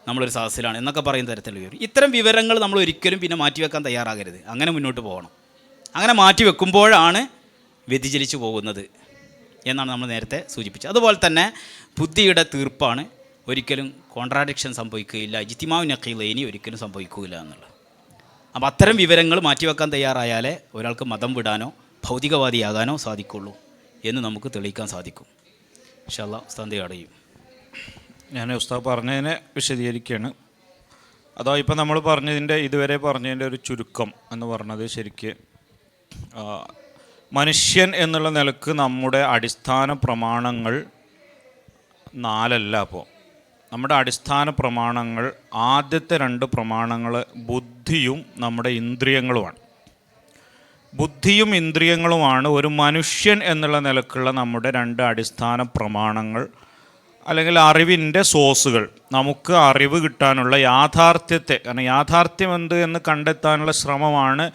നമ്മളൊരു സദസ്സിലാണ് എന്നൊക്കെ പറയുന്ന തരത്തിലുള്ള വിവരം. ഇത്തരം വിവരങ്ങൾ നമ്മൾ ഒരിക്കലും പിന്നെ മാറ്റിവെക്കാൻ തയ്യാറാകരുത്. അങ്ങനെ മുന്നോട്ട് പോകണം. അങ്ങനെ മാറ്റിവെക്കുമ്പോഴാണ് വ്യതിചലിച്ചു പോകുന്നത് എന്നാണ് നമ്മൾ നേരത്തെ സൂചിപ്പിച്ചത്. അതുപോലെ തന്നെ ബുദ്ധിയുടെ തീർപ്പാണ്, ഒരിക്കലും കോൺട്രാഡിക്ഷൻ സംഭവിക്കുകയില്ല, ഇജ്തിമാഉ നഖീലൈനി ഒരിക്കലും സംഭവിക്കുകയില്ല എന്നുള്ളത്. അപ്പോൾ അത്തരം വിവരങ്ങൾ മാറ്റിവെക്കാൻ തയ്യാറായാലേ ഒരാൾക്ക് മതം വിടാനോ ഭൗതികവാദിയാകാനോ സാധിക്കുള്ളൂ എന്ന് നമുക്ക് തെളിയിക്കാൻ സാധിക്കും. ഇൻഷാ അല്ലാഹ് ഉസ്താദ് അടയും. ഞാൻ ഉസ്താദ് പറഞ്ഞതിനെ വിശദീകരിക്കുകയാണ്. അതോ ഇപ്പം നമ്മൾ പറഞ്ഞതിൻ്റെ ഇതുവരെ പറഞ്ഞതിൻ്റെ ഒരു ചുരുക്കം എന്ന് പറഞ്ഞത്, ശരിക്ക് മനുഷ്യൻ എന്നുള്ള നിലക്ക് നമ്മുടെ അടിസ്ഥാന പ്രമാണങ്ങൾ 4 അല്ല. അപ്പോൾ നമ്മുടെ അടിസ്ഥാന പ്രമാണങ്ങൾ, ആദ്യത്തെ 2 പ്രമാണങ്ങൾ ബുദ്ധിയും നമ്മുടെ ഇന്ദ്രിയങ്ങളുമാണ്. ബുദ്ധിയും ഇന്ദ്രിയങ്ങളുമാണ് ഒരു മനുഷ്യൻ എന്നുള്ള നിലക്കുള്ള നമ്മുടെ 2 അടിസ്ഥാന പ്രമാണങ്ങൾ, അല്ലെങ്കിൽ അറിവിൻ്റെ സോഴ്സുകൾ. നമുക്ക് അറിവ് കിട്ടാനുള്ള യാഥാർത്ഥ്യത്തെ, കാരണം യാഥാർത്ഥ്യം എന്ത് എന്ന് കണ്ടെത്താനുള്ള ശ്രമമാണ്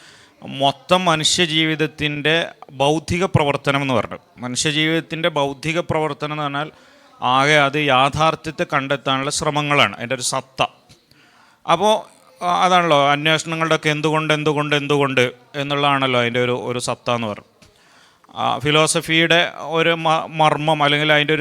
മൊത്തം മനുഷ്യജീവിതത്തിൻ്റെ ബൗദ്ധിക പ്രവർത്തനം എന്ന് പറഞ്ഞു. മനുഷ്യജീവിതത്തിൻ്റെ ബൗദ്ധിക പ്രവർത്തനം എന്ന് പറഞ്ഞാൽ ആകെ അത് യാഥാർത്ഥ്യത്തെ കണ്ടെത്താനുള്ള ശ്രമങ്ങളാണ്, അതിൻ്റെ ഒരു സത്ത. അപ്പോൾ അതാണല്ലോ അന്വേഷണങ്ങളുടെയൊക്കെ എന്തുകൊണ്ട് എന്നുള്ളതാണല്ലോ അതിൻ്റെ ഒരു സത്ത എന്ന് പറഞ്ഞു. ഫിലോസഫിയുടെ ഒരു മർമ്മം, അല്ലെങ്കിൽ അതിൻ്റെ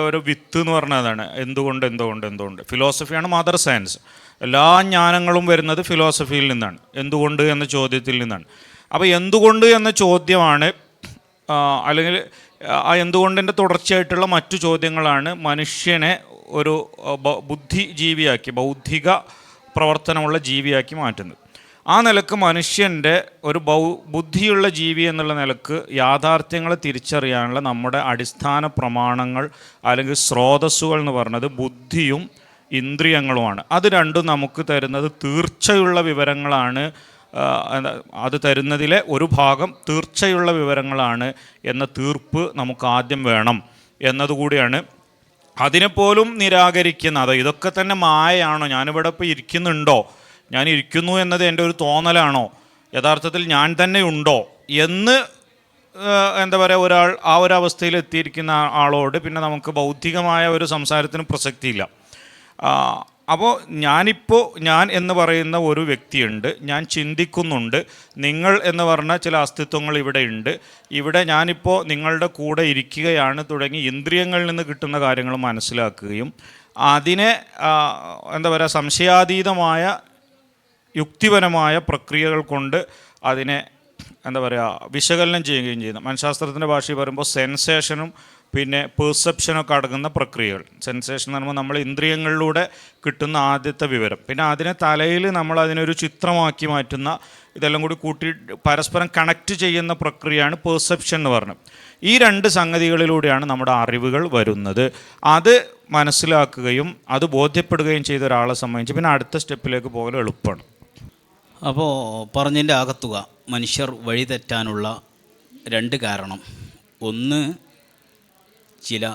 ഒരു വിത്ത് എന്ന് പറഞ്ഞതാണ് എന്തുകൊണ്ട്. ഫിലോസഫിയാണ് മദർ സയൻസ്. എല്ലാ ജ്ഞാനങ്ങളും വരുന്നത് ഫിലോസഫിയിൽ നിന്നാണ്, എന്തുകൊണ്ട് എന്ന ചോദ്യത്തിൽ നിന്നാണ്. അപ്പോൾ എന്തുകൊണ്ട് എന്ന ചോദ്യമാണ്, അല്ലെങ്കിൽ ആ എന്തുകൊണ്ടിൻ്റെ തുടർച്ചയായിട്ടുള്ള മറ്റു ചോദ്യങ്ങളാണ് മനുഷ്യനെ ഒരു ബുദ്ധിജീവിയാക്കി, ബൗദ്ധിക പ്രവർത്തനമുള്ള ജീവിയാക്കി മാറ്റുന്നത്. ആ നിലക്ക് മനുഷ്യൻ്റെ ഒരു ബുദ്ധിയുള്ള ജീവി എന്നുള്ള നിലക്ക് യാഥാർത്ഥ്യങ്ങളെ തിരിച്ചറിയാനുള്ള നമ്മുടെ അടിസ്ഥാന പ്രമാണങ്ങൾ അല്ലെങ്കിൽ സ്രോതസ്സുകൾ എന്ന് പറഞ്ഞത് ബുദ്ധിയും ഇന്ദ്രിയങ്ങളുമാണ്. അത് രണ്ടും നമുക്ക് തരുന്നത് തീർച്ചയുള്ള വിവരങ്ങളാണ്. അത് തരുന്നതിലെ ഒരു ഭാഗം തീർച്ചയുള്ള വിവരങ്ങളാണ് എന്ന തീർപ്പ് നമുക്ക് ആദ്യം വേണം എന്നതുകൂടിയാണ്. അതിനെപ്പോലും നിരാകരിക്കുന്നത്, ഇതൊക്കെ തന്നെ മായയാണോ, ഞാനിവിടെ ഇപ്പോൾ ഇരിക്കുന്നുണ്ടോ, ഞാൻ ഇരിക്കുന്നു എന്നത് എൻ്റെ ഒരു തോന്നലാണോ, യഥാർത്ഥത്തിൽ ഞാൻ തന്നെ ഉണ്ടോ എന്ന് എന്താ പറയുക, ഒരാൾ ആ ഒരു അവസ്ഥയിൽ എത്തിയിരിക്കുന്ന ആളോട് പിന്നെ നമുക്ക് ബൗദ്ധികമായ ഒരു സംസാരത്തിന് പ്രസക്തിയില്ല. അപ്പോൾ ഞാൻ എന്ന് പറയുന്ന ഒരു വ്യക്തിയുണ്ട്, ഞാൻ ചിന്തിക്കുന്നുണ്ട്, നിങ്ങൾ എന്ന് പറഞ്ഞ ചില അസ്തിത്വങ്ങൾ ഇവിടെ ഉണ്ട്, ഇവിടെ ഞാനിപ്പോൾ നിങ്ങളുടെ കൂടെ ഇരിക്കുകയാണ് തുടങ്ങി ഇന്ദ്രിയങ്ങളിൽ നിന്ന് കിട്ടുന്ന കാര്യങ്ങൾ മനസ്സിലാക്കുകയും അതിനെ എന്താ പറയുക സംശയാതീതമായ യുക്തിപരമായ പ്രക്രിയകൾ കൊണ്ട് അതിനെ എന്താ പറയുക വിശകലനം ചെയ്യുകയും ചെയ്യുന്നു. മനഃശാസ്ത്രത്തിൻ്റെ ഭാഷയിൽ പറയുമ്പോൾ സെൻസേഷനും പിന്നെ പെർസെപ്ഷനൊക്കെ അടങ്ങുന്ന പ്രക്രിയകൾ. സെൻസേഷൻ എന്ന് പറയുമ്പോൾ നമ്മൾ ഇന്ദ്രിയങ്ങളിലൂടെ കിട്ടുന്ന ആദ്യത്തെ വിവരം, പിന്നെ അതിനെ തലയിൽ നമ്മൾ അതിനൊരു ചിത്രമാക്കി മാറ്റുന്ന, ഇതെല്ലാം കൂടി കൂട്ടി പരസ്പരം കണക്റ്റ് ചെയ്യുന്ന പ്രക്രിയയാണ് പെർസെപ്ഷൻ എന്ന് പറഞ്ഞത്. ഈ രണ്ട് സംഗതികളിലൂടെയാണ് നമ്മുടെ അറിവുകൾ വരുന്നത്. അത് മനസ്സിലാക്കുകയും അത് ബോധ്യപ്പെടുകയും ചെയ്ത ഒരാളെ സംബന്ധിച്ച് പിന്നെ അടുത്ത സ്റ്റെപ്പിലേക്ക് പോകലും എളുപ്പമാണ്. അപ്പോൾ പറഞ്ഞതിൻ്റെ ആകത്തുക മനുഷ്യർ വഴിതെറ്റാനുള്ള രണ്ട് കാരണം, ഒന്ന് ചില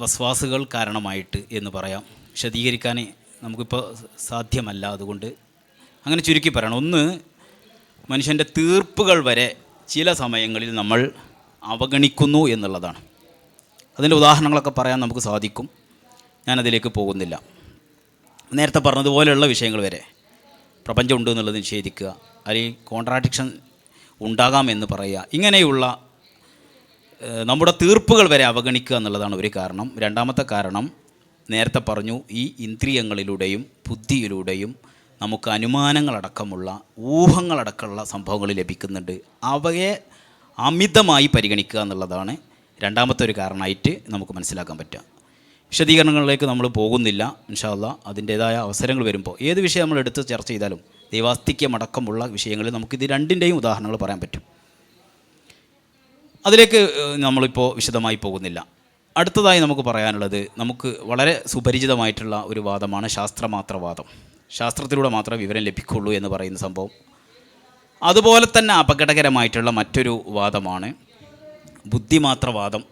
വസ്വാസുകൾ കാരണമായിട്ട് എന്ന് പറയാം. വിശദീകരിക്കാൻ നമുക്കിപ്പോൾ സാധ്യമല്ല, അതുകൊണ്ട് അങ്ങനെ ചുരുക്കി പറയണം. ഒന്ന്, മനുഷ്യൻ്റെ തീർപ്പുകൾ വരെ ചില സമയങ്ങളിൽ നമ്മൾ അവഗണിക്കുന്നു എന്നുള്ളതാണ്. അതിൻ്റെ ഉദാഹരണങ്ങളൊക്കെ പറയാൻ നമുക്ക് സാധിക്കും, ഞാനതിലേക്ക് പോകുന്നില്ല. നേരത്തെ പറഞ്ഞതുപോലെയുള്ള വിഷയങ്ങൾ വരെ, പ്രപഞ്ചം ഉണ്ട് എന്നുള്ളത് നിഷേധിക്കുക, അല്ലെങ്കിൽ കോൺട്രാഡിക്ഷൻ ഉണ്ടാകാമെന്ന് പറയുക, ഇങ്ങനെയുള്ള നമ്മുടെ തീർപ്പുകൾ വരെ അവഗണിക്കുക എന്നുള്ളതാണ് ഒരു കാരണം. രണ്ടാമത്തെ കാരണം നേരത്തെ പറഞ്ഞു, ഈ ഇന്ദ്രിയങ്ങളിലൂടെയും ബുദ്ധിയിലൂടെയും നമുക്ക് അനുമാനങ്ങളടക്കമുള്ള ഊഹങ്ങളടക്കമുള്ള സംഭവങ്ങൾ ലഭിക്കുന്നുണ്ട്. അവയെ അമിതമായി പരിഗണിക്കുക എന്നുള്ളതാണ് രണ്ടാമത്തെ ഒരു കാരണമായിട്ട് നമുക്ക് മനസ്സിലാക്കാൻ പറ്റുക. വിശദീകരണങ്ങളിലേക്ക് നമ്മൾ പോകുന്നില്ല, ഇൻഷാ അല്ലാഹ് അതിൻ്റേതായ അവസരങ്ങൾ വരുമ്പോൾ ഏത് വിഷയം നമ്മൾ എടുത്ത് ചർച്ച ചെയ്താലും ദൈവാസ്തിക്യമടക്കമുള്ള വിഷയങ്ങളിൽ നമുക്കിത് രണ്ടിൻ്റെയും ഉദാഹരണങ്ങൾ പറയാൻ പറ്റും. അതിലേക്ക് നമ്മളിപ്പോൾ വിശദമായി പോകുന്നില്ല. അടുത്തതായി നമുക്ക് പറയാനുള്ളത്, നമുക്ക് വളരെ സുപരിചിതമായിട്ടുള്ള ഒരു വാദമാണ് ശാസ്ത്രമാത്രവാദം. ശാസ്ത്രത്തിലൂടെ മാത്രമേ വിവരം ലഭിക്കുള്ളൂ എന്ന് പറയുന്ന സംഭവം. അതുപോലെ തന്നെ അപകടകരമായിട്ടുള്ള മറ്റൊരു വാദമാണ് ബുദ്ധിമാത്രവാദം.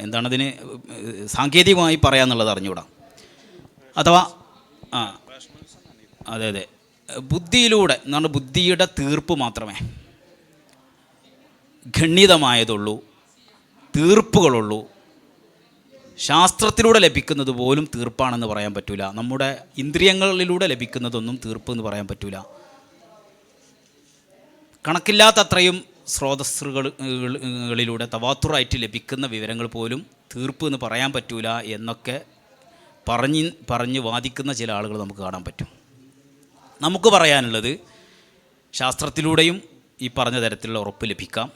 എന്താണതിന് സാങ്കേതികമായി പറയാന്നുള്ളത് അറിഞ്ഞുകൂടാ. അഥവാ അതെ, ബുദ്ധിയിലൂടെ എന്ന് പറഞ്ഞാൽ ബുദ്ധിയുടെ തീർപ്പ് മാത്രമേ ഗണ്യതമായതുള്ളൂ, തീർപ്പുകളുള്ളൂ. ശാസ്ത്രത്തിലൂടെ ലഭിക്കുന്നത് പോലും തീർപ്പാണെന്ന് പറയാൻ പറ്റില്ല. നമ്മുടെ ഇന്ദ്രിയങ്ങളിലൂടെ ലഭിക്കുന്നതൊന്നും തീർപ്പ് എന്ന് പറയാൻ പറ്റില്ല. കണക്കില്ലാത്തത്രയും സ്രോതസ്സുകളിലൂടെ തവാത്തുറായിട്ട് ലഭിക്കുന്ന വിവരങ്ങൾ പോലും തീർപ്പ് എന്ന് പറയാൻ പറ്റില്ല എന്നൊക്കെ പറഞ്ഞ് വാദിക്കുന്ന ചില ആളുകൾ നമുക്ക് കാണാൻ പറ്റും. നമുക്ക് പറയാനുള്ളത്, ശാസ്ത്രത്തിലൂടെയും ഈ പറഞ്ഞ തരത്തിലുള്ള ഉറപ്പ് ലഭിക്കാം,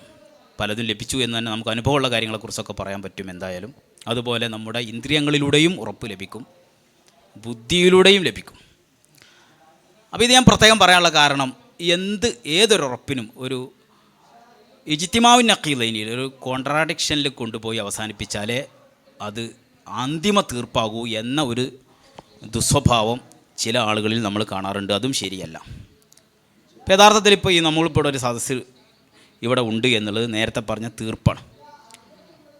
പലതും ലഭിച്ചു എന്ന് തന്നെ നമുക്ക് അനുഭവമുള്ള കാര്യങ്ങളെക്കുറിച്ചൊക്കെ പറയാൻ പറ്റും എന്തായാലും. അതുപോലെ നമ്മുടെ ഇന്ദ്രിയങ്ങളിലൂടെയും ഉറപ്പ് ലഭിക്കും, ബുദ്ധിയിലൂടെയും ലഭിക്കും. അപ്പോൾ ഇത് ഞാൻ പ്രത്യേകം പറയാനുള്ള കാരണം, ഏതൊരുറപ്പിനും ഒരു ഇജ്തിമാഉൻ നഖീലൈനിൽ ഒരു കോൺട്രാഡിക്ഷനിൽ കൊണ്ടുപോയി അവസാനിപ്പിച്ചാലേ അത് അന്തിമ തീർപ്പാകൂ എന്ന ഒരു ദുസ്വഭാവം ചില ആളുകളിൽ നമ്മൾ കാണാറുണ്ട്. അതും ശരിയല്ല. ഇപ്പോൾ യഥാർത്ഥത്തിൽ ഇപ്പോൾ നമ്മളിപ്പോൾ ഒരു സദസ്സ് ഇവിടെ ഉണ്ട് എന്നുള്ളത് നേരത്തെ പറഞ്ഞ തീർപ്പാണ്.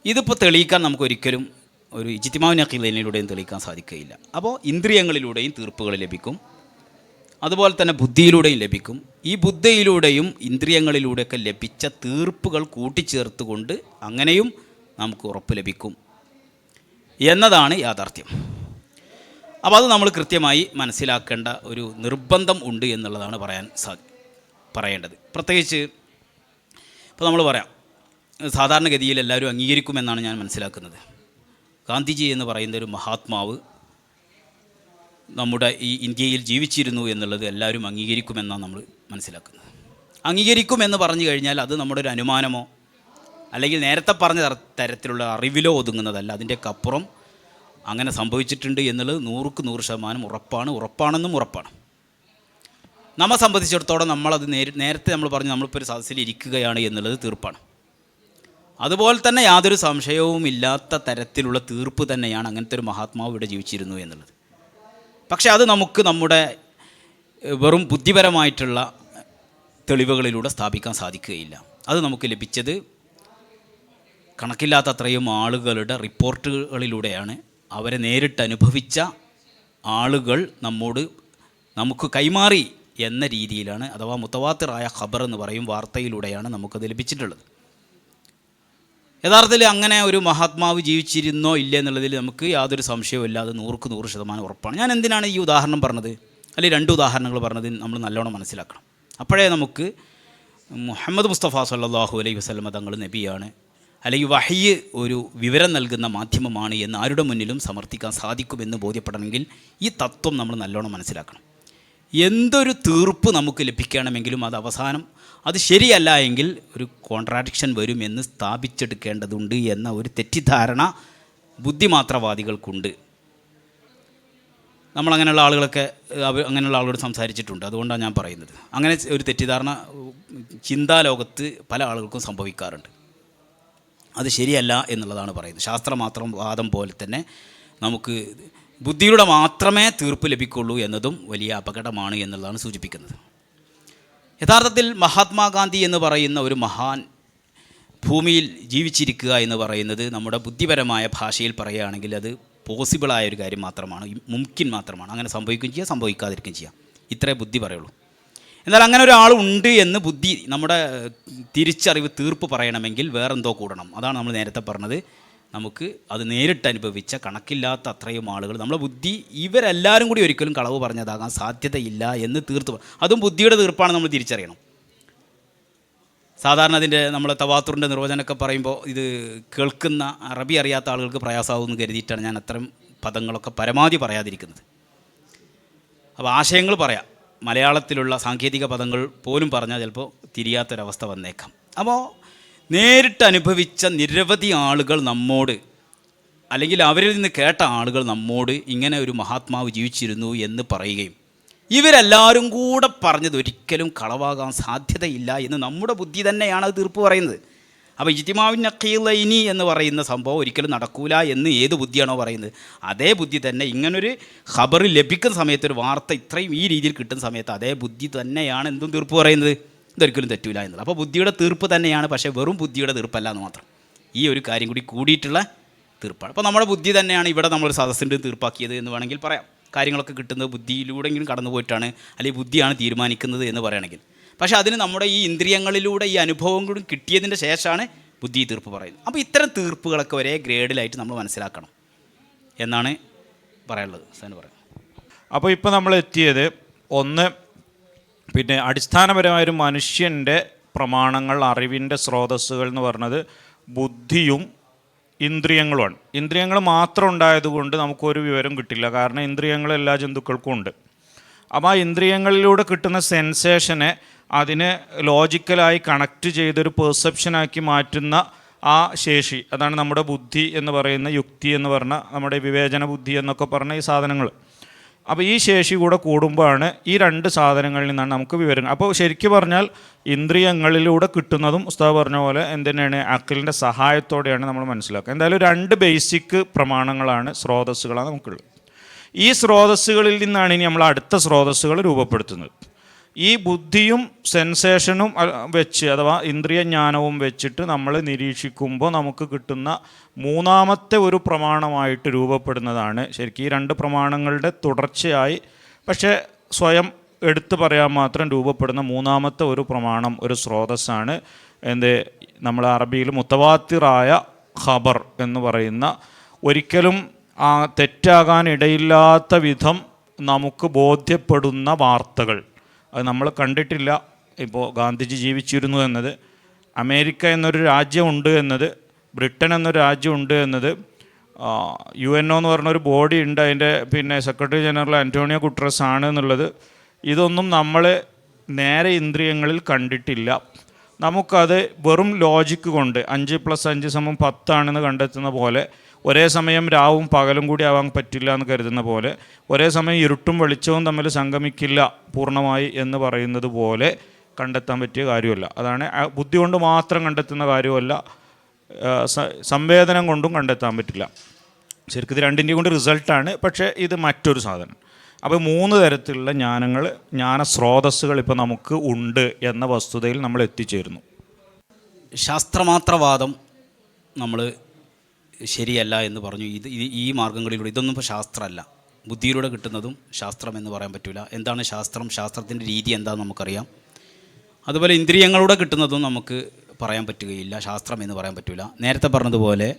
ഇതിപ്പോൾ തെളിയിക്കാൻ നമുക്കൊരിക്കലും ഒരു ഇജ്തിമാഉൻ നഖീലൈനിലൂടെയും തെളിയിക്കാൻ സാധിക്കുകയില്ല. അപ്പോൾ ഇന്ദ്രിയങ്ങളിലൂടെയും തീർപ്പുകൾ ലഭിക്കും, അതുപോലെ തന്നെ ബുദ്ധിയിലൂടെയും ലഭിക്കും. ഈ ബുദ്ധിയിലൂടെയും ഇന്ദ്രിയങ്ങളിലൂടെയൊക്കെ ലഭിച്ച തീർപ്പുകൾ കൂട്ടിച്ചേർത്തുകൊണ്ട് അങ്ങനെയും നമുക്ക് ഉറപ്പ് ലഭിക്കും എന്നതാണ് യാഥാർത്ഥ്യം. അപ്പോൾ അത് നമ്മൾ കൃത്യമായി മനസ്സിലാക്കേണ്ട ഒരു നിർബന്ധം ഉണ്ട് എന്നുള്ളതാണ് പറയേണ്ടത്. പ്രത്യേകിച്ച് ഇപ്പോൾ നമ്മൾ പറയാം, സാധാരണഗതിയിൽ എല്ലാവരും അംഗീകരിക്കുമെന്നാണ് ഞാൻ മനസ്സിലാക്കുന്നത്. ഗാന്ധിജി എന്ന് പറയുന്ന ഒരു മഹാത്മാവ് നമ്മുടെ ഈ ഇന്ത്യയിൽ ജീവിച്ചിരുന്നു എന്നുള്ളത് എല്ലാവരും അംഗീകരിക്കുമെന്നാണ് നമ്മൾ മനസ്സിലാക്കുന്നത്. അംഗീകരിക്കുമെന്ന് പറഞ്ഞു കഴിഞ്ഞാൽ അത് നമ്മുടെ ഒരു അനുമാനമോ അല്ലെങ്കിൽ നേരത്തെ പറഞ്ഞ തരത്തിലുള്ള അറിവിലോ ഒതുങ്ങുന്നതല്ല. അതിൻ്റെയൊക്കെ അങ്ങനെ സംഭവിച്ചിട്ടുണ്ട് എന്നുള്ളത് 100% ഉറപ്പാണെന്നും ഉറപ്പാണ്. നമ്മെ സംബന്ധിച്ചിടത്തോളം നമ്മളത് നേരത്തെ നമ്മൾ പറഞ്ഞു, നമ്മളിപ്പോൾ ഒരു സദസ്സിൽ ഇരിക്കുകയാണ് എന്നുള്ളത് തീർപ്പാണ്. അതുപോലെ തന്നെ യാതൊരു സംശയവുമില്ലാത്ത തരത്തിലുള്ള തീർപ്പ് തന്നെയാണ് അങ്ങനത്തെ ഒരു മഹാത്മാവ് ഇവിടെ ജീവിച്ചിരുന്നു എന്നുള്ളത്. പക്ഷേ അത് നമുക്ക് നമ്മുടെ വെറും ബുദ്ധിപരമായിട്ടുള്ള തെളിവുകളിലൂടെ സ്ഥാപിക്കാൻ സാധിക്കുകയില്ല. അത് നമുക്ക് ലഭിച്ചത് കണക്കില്ലാത്തത്രയും ആളുകളുടെ റിപ്പോർട്ടുകളിലൂടെയാണ്. അവരെ നേരിട്ട് അനുഭവിച്ച ആളുകൾ നമുക്ക് കൈമാറി എന്ന രീതിയിലാണ്, അഥവാ മുത്തവാത്തിറായ ഖബർ എന്ന് പറയും, വാർത്തയിലൂടെയാണ് നമുക്കത് ലഭിച്ചിട്ടുള്ളത്. യഥാർത്ഥത്തിൽ അങ്ങനെ ഒരു മഹാത്മാവ് ജീവിച്ചിരുന്നോ ഇല്ല എന്നുള്ളതിൽ നമുക്ക് യാതൊരു സംശയവും ഇല്ലാതെ 100% ഉറപ്പാണ്. ഞാൻ എന്തിനാണ് ഈ ഉദാഹരണം പറഞ്ഞത്, അല്ലെങ്കിൽ 2 ഉദാഹരണങ്ങൾ പറഞ്ഞത് നമ്മൾ നല്ലോണം മനസ്സിലാക്കണം. അപ്പോഴേ നമുക്ക് മുഹമ്മദ് മുസ്തഫ സല്ലല്ലാഹു അലൈഹി വസല്ലമ തങ്ങൾ നബിയാണ്, അല്ലെങ്കിൽ വഹ്യ് ഒരു വിവരം നൽകുന്ന മാധ്യമമാണ് എന്ന് ആരുടെ മുന്നിലും സമർത്ഥിക്കാൻ സാധിക്കുമെന്ന് ബോധ്യപ്പെടണമെങ്കിൽ ഈ തത്വം നമ്മൾ നല്ലോണം മനസ്സിലാക്കണം. എന്തൊരു തീർപ്പ് നമുക്ക് ലഭിക്കണമെങ്കിലും അത് അവസാനം അത് ശരിയല്ല എങ്കിൽ ഒരു കോൺട്രാഡിക്ഷൻ വരുമെന്ന് സ്ഥാപിച്ചെടുക്കേണ്ടതുണ്ട് എന്ന ഒരു തെറ്റിദ്ധാരണ ബുദ്ധിമാത്രവാദികൾക്കുണ്ട്. നമ്മളങ്ങനെയുള്ള ആളുകളൊക്കെ അങ്ങനെയുള്ള ആളുകളോട് സംസാരിച്ചിട്ടുണ്ട്. അതുകൊണ്ടാണ് ഞാൻ പറയുന്നത്. അങ്ങനെ ഒരു തെറ്റിദ്ധാരണ ചിന്താലോകത്ത് പല ആളുകൾക്കും സംഭവിക്കാറുണ്ട്. അത് ശരിയല്ല എന്നുള്ളതാണ് പറയുന്നത്. ശാസ്ത്രമാത്രം വാദം പോലെ തന്നെ നമുക്ക് ബുദ്ധിയുടെ മാത്രമേ തീർപ്പ് ലഭിക്കുള്ളൂ എന്നതും വലിയ അപകടമാണ് എന്നുള്ളതാണ് സൂചിപ്പിക്കുന്നത്. യഥാർത്ഥത്തിൽ മഹാത്മാഗാന്ധി എന്ന് പറയുന്ന ഒരു മഹാൻ ഭൂമിയിൽ ജീവിച്ചിരിക്കുക എന്ന് പറയുന്നത് നമ്മുടെ ബുദ്ധിപരമായ ഭാഷയിൽ പറയുകയാണെങ്കിൽ അത് പോസിബിളായ ഒരു കാര്യം മാത്രമാണ്, മുംകിൻ മാത്രമാണ്. അങ്ങനെ സംഭവിക്കുകയും ചെയ്യാം, സംഭവിക്കാതിരിക്കുകയും ചെയ്യാം. ഇത്രേ ബുദ്ധി പറയുള്ളൂ. എന്നാൽ അങ്ങനെ ഒരാളുണ്ട് എന്ന് ബുദ്ധി നമ്മുടെ തിരിച്ചറിവ് തീർപ്പ് പറയണമെങ്കിൽ വേറെന്തോ കൂടണം. അതാണ് നമ്മൾ നേരത്തെ പറഞ്ഞത്. നമുക്ക് അത് നേരിട്ട് അനുഭവിച്ച കണക്കില്ലാത്ത അത്രയും ആളുകൾ നമ്മളെ ബുദ്ധി ഇവരെല്ലാവരും കൂടി ഒരിക്കലും കളവ് പറഞ്ഞതാകാൻ സാധ്യതയില്ല എന്ന് അതും ബുദ്ധിയുടെ തീർപ്പാണ് നമ്മൾ തിരിച്ചറിയണം. സാധാരണ അതിൻ്റെ നമ്മൾ തവാത്തുറിൻ്റെ നിർവചനമൊക്കെ പറയുമ്പോൾ ഇത് കേൾക്കുന്ന അറബി അറിയാത്ത ആളുകൾക്ക് പ്രയാസമാകുമെന്ന് കരുതിയിട്ടാണ് ഞാൻ അത്തരം പദങ്ങളൊക്കെ പരമാവധി പറയാതിരിക്കുന്നത്. അപ്പോൾ ആശയങ്ങൾ പറയാം, മലയാളത്തിലുള്ള സാങ്കേതിക പദങ്ങൾ പോലും പറഞ്ഞാൽ ചിലപ്പോൾ തിരിയാത്തൊരവസ്ഥ വന്നേക്കാം. അപ്പോൾ നേരിട്ട് അനുഭവിച്ച നിരവധി ആളുകൾ നമ്മോട്, അല്ലെങ്കിൽ അവരിൽ നിന്ന് കേട്ട ആളുകൾ നമ്മോട് ഇങ്ങനെ ഒരു മഹാത്മാവ് ജീവിച്ചിരുന്നു എന്ന് പറയുകയും ഇവരെല്ലാവരും കൂടെ പറഞ്ഞത് ഒരിക്കലും കളവാകാൻ സാധ്യതയില്ല എന്ന് നമ്മുടെ ബുദ്ധി തന്നെയാണ് അത് തീർപ്പ് പറയുന്നത്. അപ്പോൾ ഇജ്തിമാഉൻ നഖീലൈനി എന്ന് പറയുന്ന സംഭവം ഒരിക്കലും നടക്കൂല എന്ന് ഏത് ബുദ്ധിയാണോ പറയുന്നത്, അതേ ബുദ്ധി തന്നെ ഇങ്ങനൊരു ഖബർ ലഭിക്കുന്ന സമയത്ത്, ഒരു വാർത്ത ഇത്രയും ഈ രീതിയിൽ കിട്ടുന്ന സമയത്ത് അതേ ബുദ്ധി തന്നെയാണ് എന്തും തീർപ്പ് പറയുന്നത്. ഇതൊരിക്കലും തെറ്റൂല എന്നുള്ളത്. അപ്പോൾ ബുദ്ധിയുടെ തീർപ്പ് തന്നെയാണ്, പക്ഷേ വെറും ബുദ്ധിയുടെ തീർപ്പല്ല എന്ന് മാത്രം. ഈ ഒരു കാര്യം കൂടി കൂടിയിട്ടുള്ള തീർപ്പാണ്. അപ്പോൾ നമ്മുടെ ബുദ്ധി തന്നെയാണ് ഇവിടെ നമ്മൾ സദസ്സിൻ്റെ തീർപ്പാക്കിയത് എന്ന് വേണമെങ്കിൽ പറയാം. കാര്യങ്ങളൊക്കെ കിട്ടുന്നത് ബുദ്ധിയിലൂടെങ്കിലും കടന്നു പോയിട്ടാണ്, അല്ലെങ്കിൽ ബുദ്ധിയാണ് തീരുമാനിക്കുന്നത് എന്ന് പറയുകയാണെങ്കിൽ. പക്ഷേ അതിന് നമ്മുടെ ഈ ഇന്ദ്രിയങ്ങളിലൂടെ ഈ അനുഭവങ്ങളും കിട്ടിയതിൻ്റെ ശേഷമാണ് ബുദ്ധി തീർപ്പ് പറയുന്നത്. അപ്പോൾ ഇത്തരം തീർപ്പുകളൊക്കെ ഒരേ ഗ്രേഡിലായിട്ട് നമ്മൾ മനസ്സിലാക്കണം എന്നാണ് പറയാനുള്ളത്. സാറിന് പറയാം. അപ്പോൾ ഇപ്പോൾ നമ്മൾ എത്തിയത് ഒന്ന്, പിന്നെ അടിസ്ഥാനപരമായൊരു മനുഷ്യൻ്റെ പ്രമാണങ്ങൾ, അറിവിൻ്റെ സ്രോതസ്സുകൾ എന്ന് പറഞ്ഞത് ബുദ്ധിയും ഇന്ദ്രിയങ്ങളുമാണ്. ഇന്ദ്രിയങ്ങൾ മാത്രം ഉണ്ടായതുകൊണ്ട് നമുക്കൊരു വിവരം കിട്ടില്ല, കാരണം ഇന്ദ്രിയങ്ങൾ എല്ലാ ജന്തുക്കൾക്കും ഉണ്ട്. അപ്പോൾ ആ ഇന്ദ്രിയങ്ങളിലൂടെ കിട്ടുന്ന സെൻസേഷനെ അതിനെ ലോജിക്കലായി കണക്റ്റ് ചെയ്തൊരു പെർസെപ്ഷനാക്കി മാറ്റുന്ന ആ ശേഷി, അതാണ് നമ്മുടെ ബുദ്ധി എന്ന് പറയുന്ന, യുക്തി എന്ന് പറഞ്ഞ, നമ്മുടെ വിവേചന ബുദ്ധി എന്നൊക്കെ പറഞ്ഞ ഈ സാധനങ്ങൾ. അപ്പോൾ ഈ ശേഷി കൂടെ കൂടുമ്പോഴാണ് ഈ രണ്ട് സാധനങ്ങളിൽ നിന്നാണ് നമുക്ക് വിവരം. അപ്പോൾ ശരിക്കും പറഞ്ഞാൽ ഇന്ദ്രിയങ്ങളിലൂടെ കിട്ടുന്നതും ഉസ്താദ് പറഞ്ഞ പോലെ എന്തിനാണ്, അഖിലിൻ്റെ സഹായത്തോടെയാണ് നമ്മൾ മനസ്സിലാക്കുക. എന്തായാലും രണ്ട് ബേസിക് പ്രമാണങ്ങളാണ്, സ്രോതസ്സുകളാണ് നമുക്കുള്ളത്. ഈ സ്രോതസ്സുകളിൽ നിന്നാണ് ഇനി നമ്മൾ അടുത്ത സ്രോതസ്സുകൾ രൂപപ്പെടുത്തുന്നത്. ഈ ബുദ്ധിയും സെൻസേഷനും വെച്ച്, അഥവാ ഇന്ദ്രിയ ജ്ഞാനവും വെച്ചിട്ട് നമ്മൾ നിരീക്ഷിക്കുമ്പോൾ നമുക്ക് കിട്ടുന്ന മൂന്നാമത്തെ ഒരു പ്രമാണമായിട്ട് രൂപപ്പെടുന്നതാണ് ശരിക്കും ഈ രണ്ട് പ്രമാണങ്ങളുടെ തുടർച്ചയായി, പക്ഷേ സ്വയം എടുത്തു പറയാൻ മാത്രം രൂപപ്പെടുന്ന മൂന്നാമത്തെ ഒരു പ്രമാണം, ഒരു സ്രോതസ്സാണ് നമ്മൾ അറബിയിൽ മുത്തവാത്തിറായ ഖബർ എന്ന് പറയുന്ന, ഒരിക്കലും തെറ്റാകാനിടയില്ലാത്ത വിധം നമുക്ക് ബോധ്യപ്പെടുന്ന വാർത്തകൾ. അത് നമ്മൾ കണ്ടിട്ടില്ല. ഇപ്പോൾ ഗാന്ധിജി ജീവിച്ചിരുന്നു എന്നത്, അമേരിക്ക എന്നൊരു രാജ്യമുണ്ട് എന്നത്, ബ്രിട്ടൻ എന്നൊരു രാജ്യമുണ്ട് എന്നത്, UNO എന്ന് പറഞ്ഞൊരു ബോഡി ഉണ്ട്, അതിൻ്റെ സെക്രട്ടറി ജനറൽ അന്റോണിയോ ഗുട്ടറസ് ആണ് എന്നുള്ളത്, ഇതൊന്നും നമ്മൾ നേരെ ഇന്ദ്രിയങ്ങളിൽ കണ്ടിട്ടില്ല. നമുക്കത് വെറും ലോജിക്ക് കൊണ്ട് 5+5 = 10 ആണെന്ന് കണ്ടെത്തുന്ന പോലെ, ഒരേ സമയം രാവും പകലും കൂടി ആവാൻ പറ്റില്ല എന്ന് കരുതുന്ന പോലെ, ഒരേ സമയം ഇരുട്ടും വെളിച്ചവും തമ്മിൽ സംഗമിക്കില്ല പൂർണ്ണമായി എന്ന് പറയുന്നത് പോലെ കണ്ടെത്താൻ പറ്റിയ കാര്യമല്ല. അതാണ് ബുദ്ധി കൊണ്ട് മാത്രം കണ്ടെത്തുന്ന കാര്യമല്ല, സംവേദനം കൊണ്ടും കണ്ടെത്താൻ പറ്റില്ല. ശരിക്കും ഇത് രണ്ടിൻ്റെയും കൊണ്ട് റിസൾട്ടാണ്, പക്ഷേ ഇത് മറ്റൊരു സാധനം. അപ്പോൾ 3 തരത്തിലുള്ള ജ്ഞാനസ്രോതസ്സുകൾ ഇപ്പോൾ നമുക്ക് ഉണ്ട് എന്ന വസ്തുതയിൽ നമ്മൾ എത്തിച്ചേരുന്നു. ശാസ്ത്രമാത്രവാദം നമ്മൾ ശരിയല്ല എന്ന് പറഞ്ഞു. ഈ മാർഗങ്ങളിലൂടെ ഇതൊന്നും ഇപ്പോൾ ശാസ്ത്രമല്ല, ബുദ്ധിയിലൂടെ കിട്ടുന്നതും ശാസ്ത്രം എന്ന് പറയാൻ പറ്റില്ല. എന്താണ് ശാസ്ത്രം, ശാസ്ത്രത്തിൻ്റെ രീതി എന്താണെന്ന് നമുക്കറിയാം. അതുപോലെ ഇന്ദ്രിയങ്ങളൂടെ കിട്ടുന്നതും നമുക്ക് പറയാൻ പറ്റുകയില്ല, ശാസ്ത്രം എന്ന് പറയാൻ പറ്റില്ല. നേരത്തെ പറഞ്ഞതുപോലെ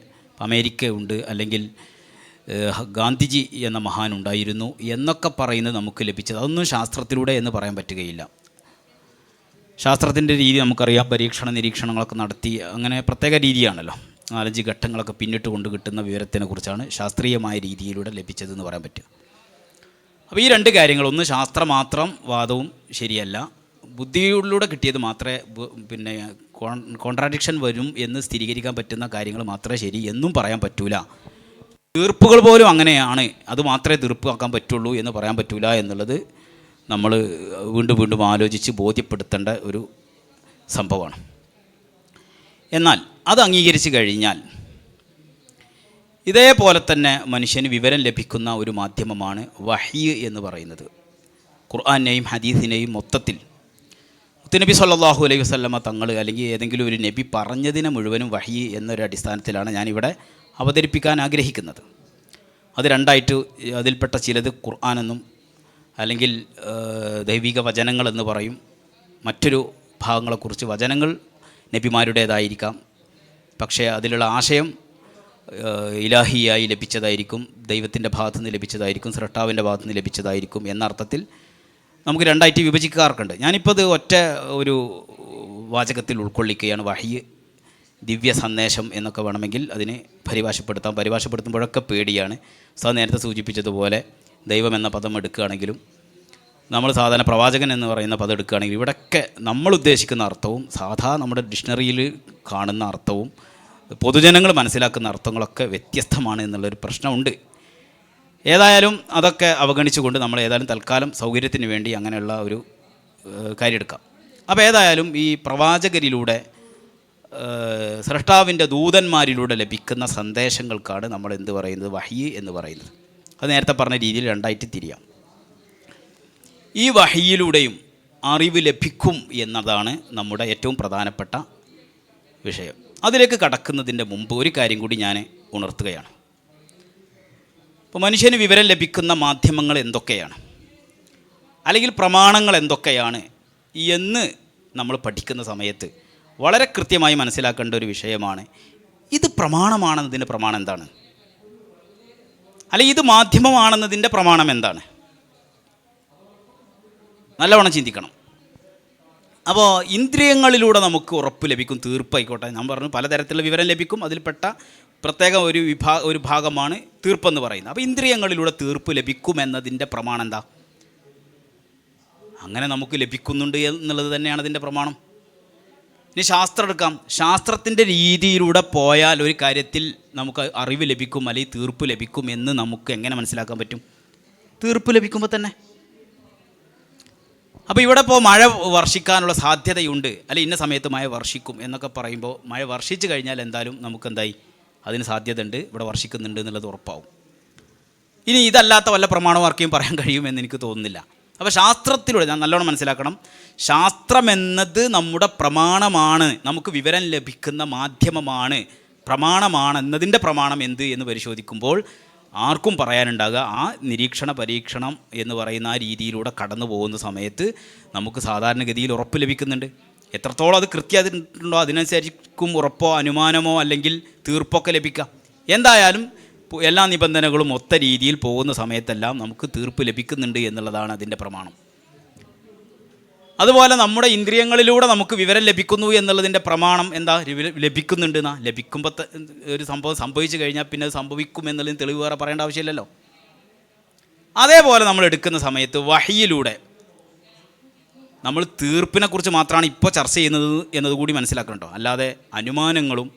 അമേരിക്ക ഉണ്ട്, അല്ലെങ്കിൽ ഗാന്ധിജി എന്ന മഹാൻ ഉണ്ടായിരുന്നു എന്നൊക്കെ പറയുന്നത് നമുക്ക് ലഭിച്ചത്, അതൊന്നും ശാസ്ത്രത്തിലൂടെ എന്ന് പറയാൻ പറ്റുകയില്ല. ശാസ്ത്രത്തിൻ്റെ രീതി നമുക്കറിയാം, നിരീക്ഷണങ്ങളൊക്കെ നടത്തി, അങ്ങനെ പ്രത്യേക രീതിയാണല്ലോ. 4-5 ഘട്ടങ്ങളൊക്കെ പിന്നിട്ട് കൊണ്ട് കിട്ടുന്ന വിവരത്തിനെ കുറിച്ചാണ് ശാസ്ത്രീയമായ രീതിയിലൂടെ ലഭിച്ചതെന്ന് പറയാൻ പറ്റുക. അപ്പോൾ ഈ രണ്ട് കാര്യങ്ങൾ, ഒന്ന് ശാസ്ത്രം മാത്രം വാദവും ശരിയല്ല, ബുദ്ധിയിലൂടെ കിട്ടിയത് മാത്രമേ പിന്നെ കോൺട്രാഡിക്ഷൻ വരും എന്ന് സ്ഥിരീകരിക്കാൻ പറ്റുന്ന കാര്യങ്ങൾ മാത്രമേ ശരി എന്നും പറയാൻ പറ്റൂല. തീർപ്പുകൾ പോലും അങ്ങനെയാണ്, അത് മാത്രമേ തീർപ്പാക്കാൻ പറ്റുള്ളൂ എന്ന് പറയാൻ പറ്റൂല എന്നുള്ളത് നമ്മൾ വീണ്ടും വീണ്ടും ആലോചിച്ച് ബോധ്യപ്പെടുത്തേണ്ട ഒരു സംഭവമാണ്. എന്നാൽ അത് അംഗീകരിച്ച് കഴിഞ്ഞാൽ ഇതേപോലെ തന്നെ മനുഷ്യന് വിവരം ലഭിക്കുന്ന ഒരു മാധ്യമമാണ് വഹി എന്ന് പറയുന്നത്. ഖുർആനെയും ഹദീസിനെയും മൊത്തത്തിൽ മുത്തുനബി സല്ലല്ലാഹു അലൈഹി വസല്ലമ തങ്ങൾ അല്ലെങ്കിൽ ഏതെങ്കിലും ഒരു നബി പറഞ്ഞതിനെ മുഴുവനും വഹി എന്നൊരു അടിസ്ഥാനത്തിലാണ് ഞാനിവിടെ അവതരിപ്പിക്കാൻ ആഗ്രഹിക്കുന്നത്. അത് രണ്ടായിട്ട്, അതിൽപ്പെട്ട ചിലത് ഖുർആനെന്നും അല്ലെങ്കിൽ ദൈവിക വചനങ്ങളെന്ന് പറയും. മറ്റൊരു ഭാഗങ്ങളെക്കുറിച്ച് വചനങ്ങൾ നബിമാരുടേതായിരിക്കാം, പക്ഷേ അതിലുള്ള ആശയം ഇലാഹിയായി ലഭിച്ചതായിരിക്കും, ദൈവത്തിൻ്റെ ഭാഗത്തുനിന്ന് ലഭിച്ചതായിരിക്കും, സ്രഷ്ടാവിൻ്റെ ഭാഗത്തുനിന്ന് ലഭിച്ചതായിരിക്കും എന്ന അർത്ഥത്തിൽ നമുക്ക് രണ്ടായിട്ട് വിഭജിക്കാറുണ്ട്. ഞാനിപ്പോൾ അത് ഒറ്റ ഒരു വാചകത്തിൽ ഉൾക്കൊള്ളിക്കുകയാണ്. വഹി, ദിവ്യ സന്ദേശം എന്നൊക്കെ വേണമെങ്കിൽ അതിനെ പരിഭാഷപ്പെടുത്താം. പരിഭാഷപ്പെടുത്തുമ്പോഴൊക്കെ പേടിയാണ്. നേരത്തെ സൂചിപ്പിച്ചതുപോലെ ദൈവം എന്ന പദം എടുക്കുകയാണെങ്കിലും നമ്മൾ സാധാരണ പ്രവാചകൻ എന്ന് പറയുന്ന പദം എടുക്കുകയാണെങ്കിൽ ഇവിടെയൊക്കെ നമ്മൾ ഉദ്ദേശിക്കുന്ന അർത്ഥവും സാധാ നമ്മുടെ ഡിക്ഷണറിയിൽ കാണുന്ന അർത്ഥവും പൊതുജനങ്ങൾ മനസ്സിലാക്കുന്ന അർത്ഥങ്ങളൊക്കെ വ്യത്യസ്തമാണ് എന്നുള്ളൊരു പ്രശ്നമുണ്ട്. ഏതായാലും അതൊക്കെ അവഗണിച്ചുകൊണ്ട് നമ്മൾ ഏതായാലും തൽക്കാലം സൗകര്യത്തിന് വേണ്ടി അങ്ങനെയുള്ള ഒരു കാര്യം എടുക്കാം. അപ്പോൾ ഏതായാലും ഈ പ്രവാചകരിലൂടെ സ്രഷ്ടാവിൻ്റെ ദൂതന്മാരിലൂടെ ലഭിക്കുന്ന സന്ദേശങ്ങൾക്കാണ് നമ്മൾ എന്ത് പറയുന്നത്, വഹി എന്ന് പറയുന്നത്. അത് നേരത്തെ പറഞ്ഞ രീതിയിൽ രണ്ടായിട്ട് തിരിയാം. ഈ വഹിയിലൂടെയും അറിവ് ലഭിക്കും എന്നതാണ് നമ്മുടെ ഏറ്റവും പ്രധാനപ്പെട്ട വിഷയം. അതിലേക്ക് കടക്കുന്നതിൻ്റെ മുമ്പ് ഒരു കാര്യം കൂടി ഞാൻ ഉണർത്തുകയാണ്. ഇപ്പോൾ മനുഷ്യന് വിവരം ലഭിക്കുന്ന മാധ്യമങ്ങൾ എന്തൊക്കെയാണ്, അല്ലെങ്കിൽ പ്രമാണങ്ങൾ എന്തൊക്കെയാണ് എന്ന് നമ്മൾ പഠിക്കുന്ന സമയത്ത് വളരെ കൃത്യമായി മനസ്സിലാക്കേണ്ട ഒരു വിഷയമാണ്. ഇത് പ്രമാണമാണെന്നതിൻ്റെ പ്രമാണം എന്താണ്, അല്ലെങ്കിൽ ഇത് മാധ്യമമാണെന്നതിൻ്റെ പ്രമാണം എന്താണ്, നല്ലവണ്ണം ചിന്തിക്കണം. അപ്പോൾ ഇന്ദ്രിയങ്ങളിലൂടെ നമുക്ക് ഉറപ്പ് ലഭിക്കും, തീർപ്പായിക്കോട്ടെ. ഞാൻ പറഞ്ഞു പലതരത്തിലുള്ള വിവരം ലഭിക്കും, അതിൽപ്പെട്ട പ്രത്യേക ഒരു ഭാഗമാണ് തീർപ്പെന്ന് പറയുന്നത്. അപ്പോൾ ഇന്ദ്രിയങ്ങളിലൂടെ തീർപ്പ് ലഭിക്കുമെന്നതിൻ്റെ പ്രമാണം എന്താ? അങ്ങനെ നമുക്ക് ലഭിക്കുന്നുണ്ട് എന്നുള്ളത് തന്നെയാണ് അതിൻ്റെ പ്രമാണം. ഇനി ശാസ്ത്രം എടുക്കാം. ശാസ്ത്രത്തിൻ്റെ രീതിയിലൂടെ പോയാൽ ഒരു കാര്യത്തിൽ നമുക്ക് അറിവ് ലഭിക്കും അല്ലെങ്കിൽ തീർപ്പ് ലഭിക്കും എന്ന് നമുക്ക് എങ്ങനെ മനസ്സിലാക്കാൻ പറ്റും? തീർപ്പ് ലഭിക്കുമ്പോൾ തന്നെ. അപ്പോൾ ഇവിടെ ഇപ്പോൾ മഴ വർഷിക്കാനുള്ള സാധ്യതയുണ്ട്, അല്ലെങ്കിൽ ഇന്ന സമയത്ത് മഴ വർഷിക്കും എന്നൊക്കെ പറയുമ്പോൾ മഴ വർഷിച്ച് കഴിഞ്ഞാൽ എന്തായാലും നമുക്കെന്തായി, അതിന് സാധ്യത ഉണ്ട്, ഇവിടെ വർഷിക്കുന്നുണ്ട് എന്നുള്ളത് ഉറപ്പാവും. ഇനി ഇതല്ലാത്ത വല്ല പ്രമാണവും ആർക്കെയും പറയാൻ കഴിയുമെന്ന് എനിക്ക് തോന്നുന്നില്ല. അപ്പോൾ ശാസ്ത്രത്തിലൂടെ ഞാൻ നല്ലോണം മനസ്സിലാക്കണം, ശാസ്ത്രമെന്നത് നമ്മുടെ പ്രമാണമാണ്, നമുക്ക് വിവരം ലഭിക്കുന്ന മാധ്യമമാണ്, പ്രമാണമാണെന്നതിൻ്റെ പ്രമാണം എന്ത് എന്ന് പരിശോധിക്കുമ്പോൾ ആർക്കും പറയാനുണ്ടാകുക ആ നിരീക്ഷണ പരീക്ഷണം എന്ന് പറയുന്ന ആ രീതിയിലൂടെ കടന്നു പോകുന്ന സമയത്ത് നമുക്ക് സാധാരണഗതിയിൽ ഉറപ്പ് ലഭിക്കുന്നുണ്ട്. എത്രത്തോളം അത് കൃത്യമായിട്ടുണ്ടോ അതിനനുസരിക്കും ഉറപ്പോ അനുമാനമോ അല്ലെങ്കിൽ തീർപ്പൊക്കെ ലഭിക്കാം. എന്തായാലും എല്ലാ നിബന്ധനകളും ഒത്ത രീതിയിൽ പോകുന്ന സമയത്തെല്ലാം നമുക്ക് തീർപ്പ് ലഭിക്കുന്നുണ്ട് എന്നുള്ളതാണ് അതിൻ്റെ പ്രമാണം. അതുപോലെ നമ്മുടെ ഇന്ദ്രിയങ്ങളിലൂടെ നമുക്ക് വിവരം ലഭിക്കുന്നു എന്നുള്ളതിൻ്റെ പ്രമാണം എന്താ? ലഭിക്കുന്നുണ്ട് എന്നാ. ലഭിക്കുമ്പോൾ ഒരു സംഭവം സംഭവിച്ചു കഴിഞ്ഞാൽ പിന്നെ അത് സംഭവിക്കും എന്നുള്ളതിന് തെളിവ് വേറെ പറയേണ്ട ആവശ്യമില്ലല്ലോ. അതേപോലെ നമ്മൾ എടുക്കുന്ന സമയത്ത് വഹിയിലൂടെ നമ്മൾ തീർപ്പിനെക്കുറിച്ച് മാത്രമാണ് ഇപ്പോൾ ചർച്ച ചെയ്യുന്നത് എന്നതുകൂടി മനസ്സിലാക്കണം കേട്ടോ. അല്ലാതെ അനുമാനങ്ങളും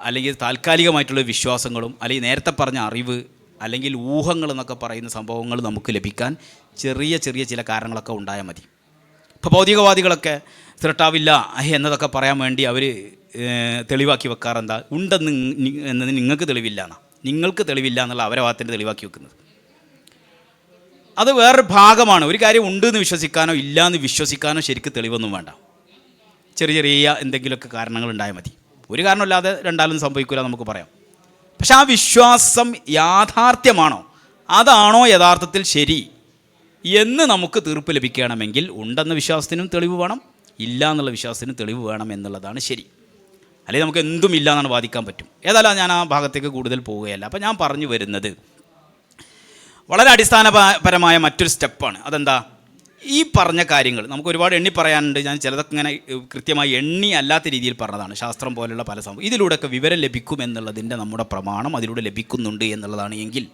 അല്ലെങ്കിൽ താൽക്കാലികമായിട്ടുള്ള വിശ്വാസങ്ങളും അല്ലെങ്കിൽ നേരത്തെ പറഞ്ഞ അറിവ് അല്ലെങ്കിൽ ഊഹങ്ങൾ എന്നൊക്കെ പറയുന്ന സംഭവങ്ങൾ നമുക്ക് ലഭിക്കാൻ ചെറിയ ചെറിയ ചില കാരണങ്ങളൊക്കെ ഉണ്ടായാൽ മതി. ഇപ്പോൾ ഭൗതികവാദികളൊക്കെ സൃഷ്ടാവില്ല എന്നതൊക്കെ പറയാൻ വേണ്ടി അവർ തെളിവാക്കി വെക്കാറെന്താ? ഉണ്ടെന്ന് എന്നതിന് നിങ്ങൾക്ക് തെളിവില്ല എന്നാ, നിങ്ങൾക്ക് തെളിവില്ല എന്നുള്ള അവരെ ഭാഗത്തിൻ്റെ തെളിവാക്കി വെക്കുന്നത്. അത് വേറൊരു ഭാഗമാണ്. ഒരു കാര്യം ഉണ്ട് എന്ന് വിശ്വസിക്കാനോ ഇല്ല എന്ന് വിശ്വസിക്കാനോ ശരിക്കും തെളിവൊന്നും വേണ്ട. ചെറിയ ചെറിയ എന്തെങ്കിലുമൊക്കെ കാരണങ്ങൾ ഉണ്ടായാൽ മതി. ഒരു കാരണമില്ലാതെ രണ്ടാലും സംഭവിക്കില്ല നമുക്ക് പറയാം. പക്ഷെ ആ വിശ്വാസം യാഥാർത്ഥ്യമാണോ, അതാണോ യഥാർത്ഥത്തിൽ ശരി എന്ന് നമുക്ക് തീർപ്പ് ലഭിക്കണമെങ്കിൽ ഉണ്ടെന്ന വിശ്വാസത്തിനും തെളിവ് വേണം, ഇല്ല എന്നുള്ള വിശ്വാസത്തിനും തെളിവ് വേണം എന്നുള്ളതാണ് ശരി. അല്ലെങ്കിൽ നമുക്ക് എന്തും ഇല്ല എന്നാണ് വാദിക്കാൻ പറ്റും. ഏതായാലും ഞാൻ ആ ഭാഗത്തേക്ക് കൂടുതൽ പോവുകയല്ല. അപ്പോൾ ഞാൻ പറഞ്ഞു വരുന്നത് വളരെ അടിസ്ഥാനപരമായ മറ്റൊരു സ്റ്റെപ്പാണ്. അതെന്താ? ഈ പറഞ്ഞ കാര്യങ്ങൾ നമുക്ക് ഒരുപാട് എണ്ണി പറയാനുണ്ട്. ഞാൻ ചിലതൊക്കെ ഇങ്ങനെ കൃത്യമായി എണ്ണി അല്ലാത്ത രീതിയിൽ പറഞ്ഞതാണ്. ശാസ്ത്രം പോലുള്ള പല സംഭവം ഇതിലൂടെയൊക്കെ വിവരം ലഭിക്കും എന്നുള്ളതിൻ്റെ നമ്മുടെ പ്രമാണം അതിലൂടെ ലഭിക്കുന്നുണ്ട് എന്നുള്ളതാണ്. എങ്കിൽ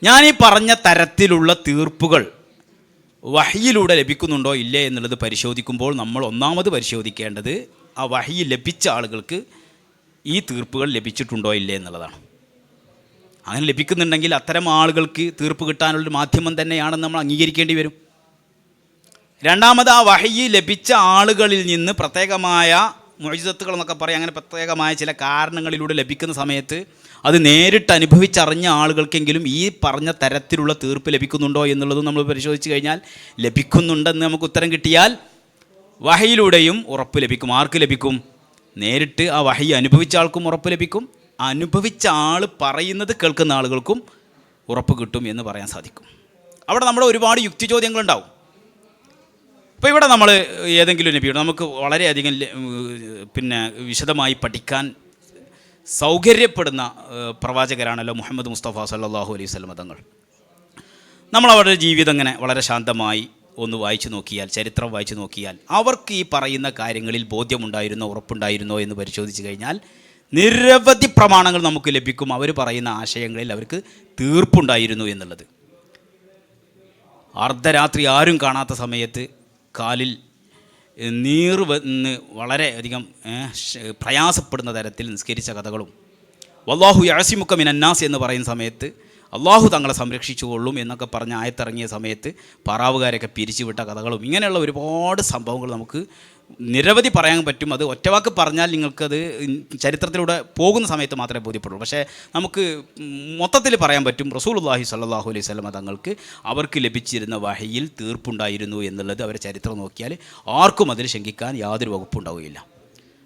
ഞാനീ പറഞ്ഞ തരത്തിലുള്ള തീർപ്പുകൾ വഹിയിലൂടെ ലഭിക്കുന്നുണ്ടോ ഇല്ലേ എന്നുള്ളത് പരിശോധിക്കുമ്പോൾ നമ്മൾ ഒന്നാമത് പരിശോധിക്കേണ്ടത് ആ വഹി ലഭിച്ച ആളുകൾക്ക് ഈ തീർപ്പുകൾ ലഭിച്ചിട്ടുണ്ടോ ഇല്ലേ എന്നുള്ളതാണ്. അങ്ങനെ ലഭിക്കുന്നുണ്ടെങ്കിൽ അത്തരം ആളുകൾക്ക് തീർപ്പ് കിട്ടാനുള്ളൊരു മാധ്യമം തന്നെയാണെന്ന് നമ്മൾ അംഗീകരിക്കേണ്ടി വരും. രണ്ടാമത്, ആ വഹി ലഭിച്ച ആളുകളിൽ നിന്ന് പ്രത്യേകമായ മുഅ്ജിസത്തുകൾ എന്നൊക്കെ പറയും, അങ്ങനെ പ്രത്യേകമായ ചില കാരണങ്ങളിലൂടെ ലഭിക്കുന്ന സമയത്ത് അത് നേരിട്ട് അനുഭവിച്ചറിഞ്ഞ ആളുകൾക്കെങ്കിലും ഈ പറഞ്ഞ തരത്തിലുള്ള തീർപ്പ് ലഭിക്കുന്നുണ്ടോ എന്നുള്ളതും നമ്മൾ പരിശോധിച്ച് കഴിഞ്ഞാൽ ലഭിക്കുന്നുണ്ടെന്ന് നമുക്ക് ഉത്തരം കിട്ടിയാൽ വഹയിലൂടെയും ഉറപ്പ് ലഭിക്കും. ആർക്ക് ലഭിക്കും? നേരിട്ട് ആ വഹി അനുഭവിച്ച ആൾക്കും ഉറപ്പ് ലഭിക്കും, അനുഭവിച്ച ആൾ പറയുന്നത് കേൾക്കുന്ന ആളുകൾക്കും ഉറപ്പ് കിട്ടും എന്ന് പറയാൻ സാധിക്കും. അവിടെ നമ്മുടെ ഒരുപാട് യുക്തി ചോദ്യങ്ങളുണ്ടാവും. ഇപ്പോൾ ഇവിടെ നമ്മൾ ഏതെങ്കിലും നബിയുടെ നമുക്ക് വളരെയധികം വിശദമായി പഠിക്കാൻ സൗകര്യപ്പെടുന്ന പ്രവാചകരാണല്ലോ മുഹമ്മദ് മുസ്തഫ സല്ലല്ലാഹു അലൈഹി വസല്ലം തങ്ങൾ. നമ്മളവരുടെ ജീവിതം ഇങ്ങനെ വളരെ ശാന്തമായി ഒന്ന് വായിച്ചു നോക്കിയാൽ, ചരിത്രം വായിച്ചു നോക്കിയാൽ അവർക്ക് ഈ പറയുന്ന കാര്യങ്ങളിൽ ബോധ്യമുണ്ടായിരുന്നോ, ഉറപ്പുണ്ടായിരുന്നോ എന്ന് പരിശോധിച്ച് കഴിഞ്ഞാൽ നിരവധി പ്രമാണങ്ങൾ നമുക്ക് ലഭിക്കും. അവർ പറയുന്ന ആശയങ്ങളിൽ അവർക്ക് തീർപ്പുണ്ടായിരുന്നു എന്നുള്ളത്. അർദ്ധരാത്രി ആരും കാണാത്ത സമയത്ത് കാലിൽ നീർ വന്ന് വളരെയധികം പ്രയാസപ്പെടുന്ന തരത്തിൽ നിസ്കരിച്ച കഥകളും, വല്ലാഹു യഅസിമുക മിനന്നാസ് എന്ന് പറയുന്ന സമയത്ത് അള്ളാഹു തങ്ങളെ സംരക്ഷിച്ചുകൊള്ളും എന്നൊക്കെ പറഞ്ഞ് ആയത്തിറങ്ങിയ സമയത്ത് പാറാവുകാരൊക്കെ പിരിച്ചുവിട്ട കഥകളും, ഇങ്ങനെയുള്ള ഒരുപാട് സംഭവങ്ങൾ നമുക്ക് നിരവധി പറയാൻ പറ്റും. അത് ഒറ്റവാക്ക് പറഞ്ഞാൽ നിങ്ങൾക്കത് ചരിത്രത്തിലൂടെ പോകുന്ന സമയത്ത് മാത്രമേ ബോധ്യപ്പെടുള്ളൂ. പക്ഷേ നമുക്ക് മൊത്തത്തിൽ പറയാൻ പറ്റും റസൂലുള്ളാഹി സ്വല്ലല്ലാഹു അലൈഹി വസല്ലം തങ്ങൾക്ക് അവർക്ക് ലഭിച്ചിരുന്ന വഹയിൽ തീർപ്പുണ്ടായിരുന്നു എന്നുള്ളത് അവരെ ചരിത്രം നോക്കിയാൽ ആർക്കും അതിൽ ശങ്കിക്കാൻ യാതൊരു വകുപ്പുണ്ടാവുകയില്ല.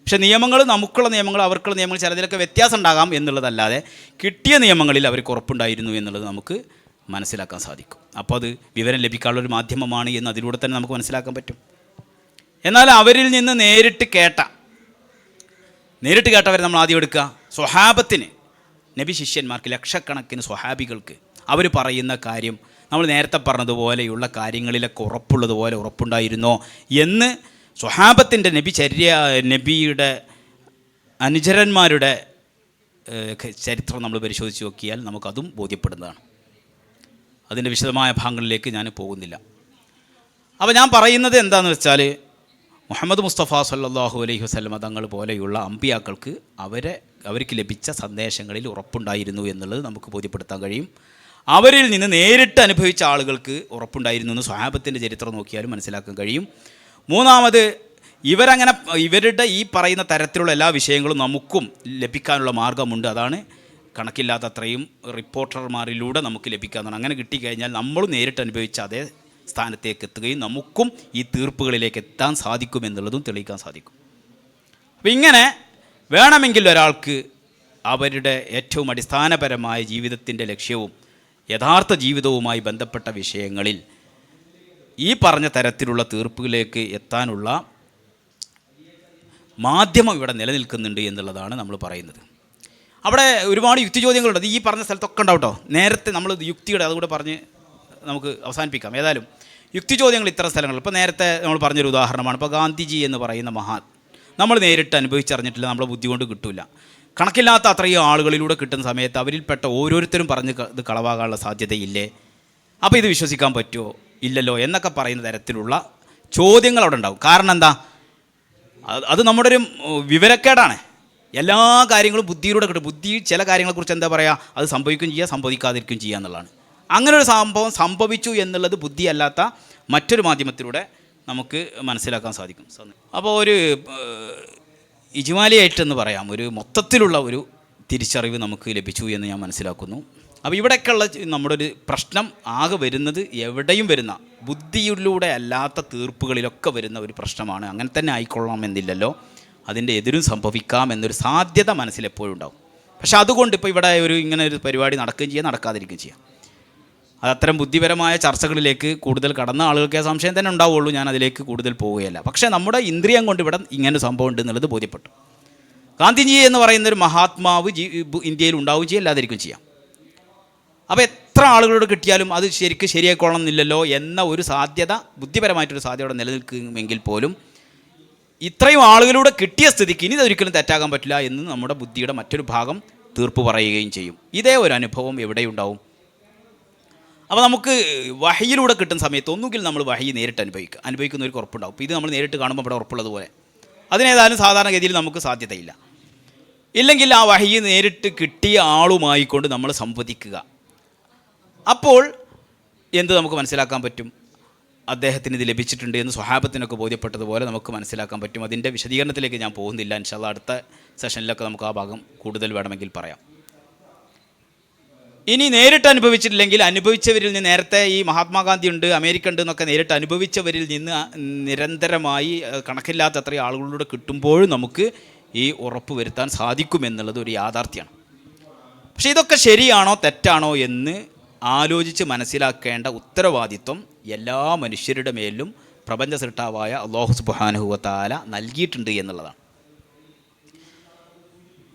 പക്ഷേ നിയമങ്ങൾ, നമുക്കുള്ള നിയമങ്ങൾ, അവർക്കുള്ള നിയമങ്ങൾ ചിലതിലൊക്കെ വ്യത്യാസം ഉണ്ടാകാം എന്നുള്ളതല്ലാതെ കിട്ടിയ നിയമങ്ങളിൽ അവർക്ക് ഉറപ്പുണ്ടായിരുന്നു എന്നുള്ളത് നമുക്ക് മനസ്സിലാക്കാൻ സാധിക്കും. അപ്പോൾ അത് വിവരം ലഭിക്കാനുള്ളൊരു മാധ്യമമാണ് എന്ന് അതിലൂടെ തന്നെ നമുക്ക് മനസ്സിലാക്കാൻ പറ്റും. എന്നാൽ അവരിൽ നിന്ന് നേരിട്ട് കേട്ടവരെ നമ്മൾ ആദ്യം എടുക്കുക. സ്വഹാബത്തിന്, നബി ശിഷ്യന്മാർക്ക്, ലക്ഷക്കണക്കിന് സ്വഹാബികൾക്ക് അവർ പറയുന്ന കാര്യം നമ്മൾ നേരത്തെ പറഞ്ഞതുപോലെയുള്ള കാര്യങ്ങളിലൊക്കെ ഉറപ്പുള്ളതുപോലെ ഉറപ്പുണ്ടായിരുന്നോ എന്ന് സ്വഹാബത്തിൻ്റെ നബിയുടെ അനുചരന്മാരുടെ ചരിത്രം നമ്മൾ പരിശോധിച്ച് നോക്കിയാൽ നമുക്കതും ബോധ്യപ്പെടുന്നതാണ്. അതിൻ്റെ വിശദമായ ഭാഗങ്ങളിലേക്ക് ഞാൻ പോകുന്നില്ല. അപ്പോൾ ഞാൻ പറയുന്നത് എന്താണെന്ന് വെച്ചാൽ, മുഹമ്മദ് മുസ്തഫ സല്ലല്ലാഹു അലൈഹി വസല്ലം തങ്ങൾ പോലെയുള്ള അമ്പിയാക്കൾക്ക് അവർക്ക് ലഭിച്ച സന്ദേശങ്ങളിൽ ഉറപ്പുണ്ടായിരുന്നു എന്നുള്ളത് നമുക്ക് ബോധ്യപ്പെടുത്താൻ കഴിയും. അവരിൽ നിന്ന് നേരിട്ട് അനുഭവിച്ച ആളുകൾക്ക് ഉറപ്പുണ്ടായിരുന്നു എന്ന് സ്വഹാബത്തിൻ്റെ ചരിത്രം നോക്കിയാലും മനസ്സിലാക്കാൻ കഴിയും. മൂന്നാമത്, ഇവരുടെ ഈ പറയുന്ന തരത്തിലുള്ള എല്ലാ വിഷയങ്ങളും നമുക്കും ലഭിക്കാനുള്ള മാർഗമുണ്ട്. അതാണ് കണക്കില്ലാത്ത അത്രയും റിപ്പോർട്ടർമാരിലൂടെ നമുക്ക് ലഭിക്കാവുന്നതാണ്. അങ്ങനെ കിട്ടിക്കഴിഞ്ഞാൽ നമ്മൾ നേരിട്ട് അനുഭവിച്ച അതേ സ്ഥാനത്തേക്ക് എത്തുകയും നമുക്കും ഈ തീർപ്പുകളിലേക്ക് എത്താൻ സാധിക്കുമെന്നുള്ളതും തെളിയിക്കാൻ സാധിക്കും. അപ്പം ഇങ്ങനെ വേണമെങ്കിൽ ഒരാൾക്ക് അവരുടെ ഏറ്റവും അടിസ്ഥാനപരമായ ജീവിതത്തിൻ്റെ ലക്ഷ്യവും യഥാർത്ഥ ജീവിതവുമായി ബന്ധപ്പെട്ട വിഷയങ്ങളിൽ ഈ പറഞ്ഞ തരത്തിലുള്ള തീർപ്പുകളിലേക്ക് എത്താനുള്ള മാധ്യമം ഇവിടെ നിലനിൽക്കുന്നുണ്ട് എന്നുള്ളതാണ് നമ്മൾ പറയുന്നത്. അവിടെ ഒരുപാട് യുക്തി ചോദ്യങ്ങളുണ്ട്. ഈ പറഞ്ഞ സ്ഥലത്തൊക്കെ ഉണ്ടാവും കേട്ടോ. നേരത്തെ നമ്മൾ യുക്തിയുടെ അതുകൂടെ പറഞ്ഞ് നമുക്ക് അവസാനിപ്പിക്കാം. ഏതായാലും യുക്തി ചോദ്യങ്ങൾ ഇത്തരം സ്ഥലങ്ങൾ, ഇപ്പോൾ നേരത്തെ നമ്മൾ പറഞ്ഞൊരു ഉദാഹരണമാണ്. ഇപ്പോൾ ഗാന്ധിജി എന്ന് പറയുന്ന മഹാൻ നമ്മൾ നേരിട്ട് അനുഭവിച്ചറിഞ്ഞിട്ടില്ല, നമ്മളെ ബുദ്ധി കൊണ്ട് കിട്ടില്ല. കണക്കില്ലാത്ത അത്രയും ആളുകളിലൂടെ കിട്ടുന്ന സമയത്ത് അവരിൽപ്പെട്ട ഓരോരുത്തരും പറഞ്ഞ് ഇത് കളവാകാനുള്ള സാധ്യതയില്ലേ, അപ്പോൾ ഇത് വിശ്വസിക്കാൻ പറ്റുമോ ഇല്ലല്ലോ എന്നൊക്കെ പറയുന്ന തരത്തിലുള്ള ചോദ്യങ്ങൾ അവിടെ ഉണ്ടാവും. കാരണം എന്താ? അത് നമ്മുടെ ഒരു വിവരക്കേടാണ്. എല്ലാ കാര്യങ്ങളും ബുദ്ധിയിലൂടെ കിട്ടും. ബുദ്ധി ചില കാര്യങ്ങളെക്കുറിച്ച് എന്താ പറയുക, അത് സംഭവിക്കുകയും ചെയ്യുക, സംഭവിക്കാതിരിക്കുകയും ചെയ്യുക എന്നുള്ളതാണ്. അങ്ങനെ ഒരു സംഭവം സംഭവിച്ചു എന്നുള്ളത് ബുദ്ധിയല്ലാത്ത മറ്റൊരു മാധ്യമത്തിലൂടെ നമുക്ക് മനസ്സിലാക്കാൻ സാധിക്കും. അപ്പോൾ ഒരു ഇജ്മാലിയായിട്ടെന്ന് പറയാം, ഒരു മൊത്തത്തിലുള്ള ഒരു തിരിച്ചറിവ് നമുക്ക് ലഭിച്ചു എന്ന് ഞാൻ മനസ്സിലാക്കുന്നു. അപ്പോൾ ഇവിടെയൊക്കെയുള്ള നമ്മുടെ ഒരു പ്രശ്നം ആകെ വരുന്നത് എവിടെയും വരുന്ന ബുദ്ധിയിലൂടെ അല്ലാത്ത തീർപ്പുകളിലൊക്കെ വരുന്ന ഒരു പ്രശ്നമാണ്. അങ്ങനെ തന്നെ ആയിക്കൊള്ളാം എന്നില്ലല്ലോ, അതിൻ്റെ എതിരും സംഭവിക്കാം എന്നൊരു സാധ്യത മനസ്സിലെപ്പോഴും ഉണ്ടാവും. പക്ഷെ അതുകൊണ്ട് ഇപ്പോൾ ഇവിടെ ഇങ്ങനെ ഒരു പരിപാടി നടക്കുകയും ചെയ്യാം, നടക്കാതിരിക്കുകയും ചെയ്യാം. അതത്തരം ബുദ്ധിപരമായ ചർച്ചകളിലേക്ക് കൂടുതൽ കടന്ന ആളുകൾക്ക് ആ സംശയം തന്നെ ഉണ്ടാവുള്ളൂ. ഞാൻ അതിലേക്ക് കൂടുതൽ പോവുകയല്ല. പക്ഷേ നമ്മുടെ ഇന്ദ്രിയം കൊണ്ട് ഇവിടെ ഇങ്ങനെ സംഭവം ഉണ്ട് എന്നുള്ളത് ബോധ്യപ്പെട്ടു. ഗാന്ധിജി എന്ന് പറയുന്നൊരു മഹാത്മാവ് ഇന്ത്യയിൽ ഉണ്ടാവുകയും ചെയ്യാം, അല്ലാതിരിക്കുകയും ചെയ്യാം. അപ്പോൾ എത്ര ആളുകളോട് കിട്ടിയാലും അത് ശരിക്കും ശരിയായിക്കൊള്ളണം എന്നില്ലല്ലോ എന്ന ഒരു സാധ്യത, ബുദ്ധിപരമായിട്ടൊരു സാധ്യത അവിടെ നിലനിൽക്കുമെങ്കിൽ പോലും ഇത്രയും ആളുകളിലൂടെ കിട്ടിയ സ്ഥിതിക്ക് ഇനി അതൊരിക്കലും തെറ്റാക്കാൻ പറ്റില്ല എന്ന് നമ്മുടെ ബുദ്ധിയുടെ മറ്റൊരു ഭാഗം തീർപ്പ് പറയുകയും ചെയ്യും. ഇതേ ഒരു അനുഭവം എവിടെയുണ്ടാവും? അപ്പോൾ നമുക്ക് വഹയിലൂടെ കിട്ടുന്ന സമയത്ത് ഒന്നുകിൽ നമ്മൾ വഹി നേരിട്ട് അനുഭവിക്കുന്നവർക്ക് ഉറപ്പുണ്ടാവും. അപ്പോൾ ഇത് നമ്മൾ നേരിട്ട് കാണുമ്പോൾ ഇവിടെ ഉറപ്പുള്ളതുപോലെ അതിനേതായാലും സാധാരണഗതിയിൽ നമുക്ക് സാധ്യതയില്ല. ഇല്ലെങ്കിൽ ആ വഹി നേരിട്ട് കിട്ടിയ ആളുമായിക്കൊണ്ട് നമ്മൾ സംവദിക്കുക. അപ്പോൾ എന്ത് നമുക്ക് മനസ്സിലാക്കാൻ പറ്റും? അദ്ദേഹത്തിന് ഇത് ലഭിച്ചിട്ടുണ്ട് എന്ന് സ്വഹാബത്തിനൊക്കെ ബോധ്യപ്പെട്ടതുപോലെ നമുക്ക് മനസ്സിലാക്കാൻ പറ്റും. അതിൻ്റെ വിശദീകരണത്തിലേക്ക് ഞാൻ പോകുന്നില്ല. ഇൻഷാ അല്ലാഹ് അടുത്ത സെഷനിലൊക്കെ നമുക്ക് ആ ഭാഗം കൂടുതൽ വേണമെങ്കിൽ പറയാം. ഇനി നേരിട്ട് അനുഭവിച്ചിട്ടില്ലെങ്കിൽ അനുഭവിച്ചവരിൽ നിന്ന്, നേരത്തെ ഈ മഹാത്മാഗാന്ധി ഉണ്ട്, അമേരിക്ക ഉണ്ട് എന്നൊക്കെ നേരിട്ട് അനുഭവിച്ചവരിൽ നിന്ന് നിരന്തരമായി കണക്കില്ലാത്തത്ര ആളുകളിലൂടെ കിട്ടുമ്പോഴും നമുക്ക് ഈ ഉറപ്പ് വരുത്താൻ സാധിക്കുമെന്നുള്ളത് ഒരു യാഥാർത്ഥ്യമാണ്. പക്ഷേ ഇതൊക്കെ ശരിയാണോ തെറ്റാണോ എന്ന് ആലോചിച്ച് മനസ്സിലാക്കേണ്ട ഉത്തരവാദിത്വം എല്ലാ മനുഷ്യരുടെ മേലും പ്രപഞ്ച സൃഷ്ടാവായ അല്ലാഹു സുബ്ഹാനഹു വ തആല നൽകിയിട്ടുണ്ട് എന്നുള്ളതാണ്.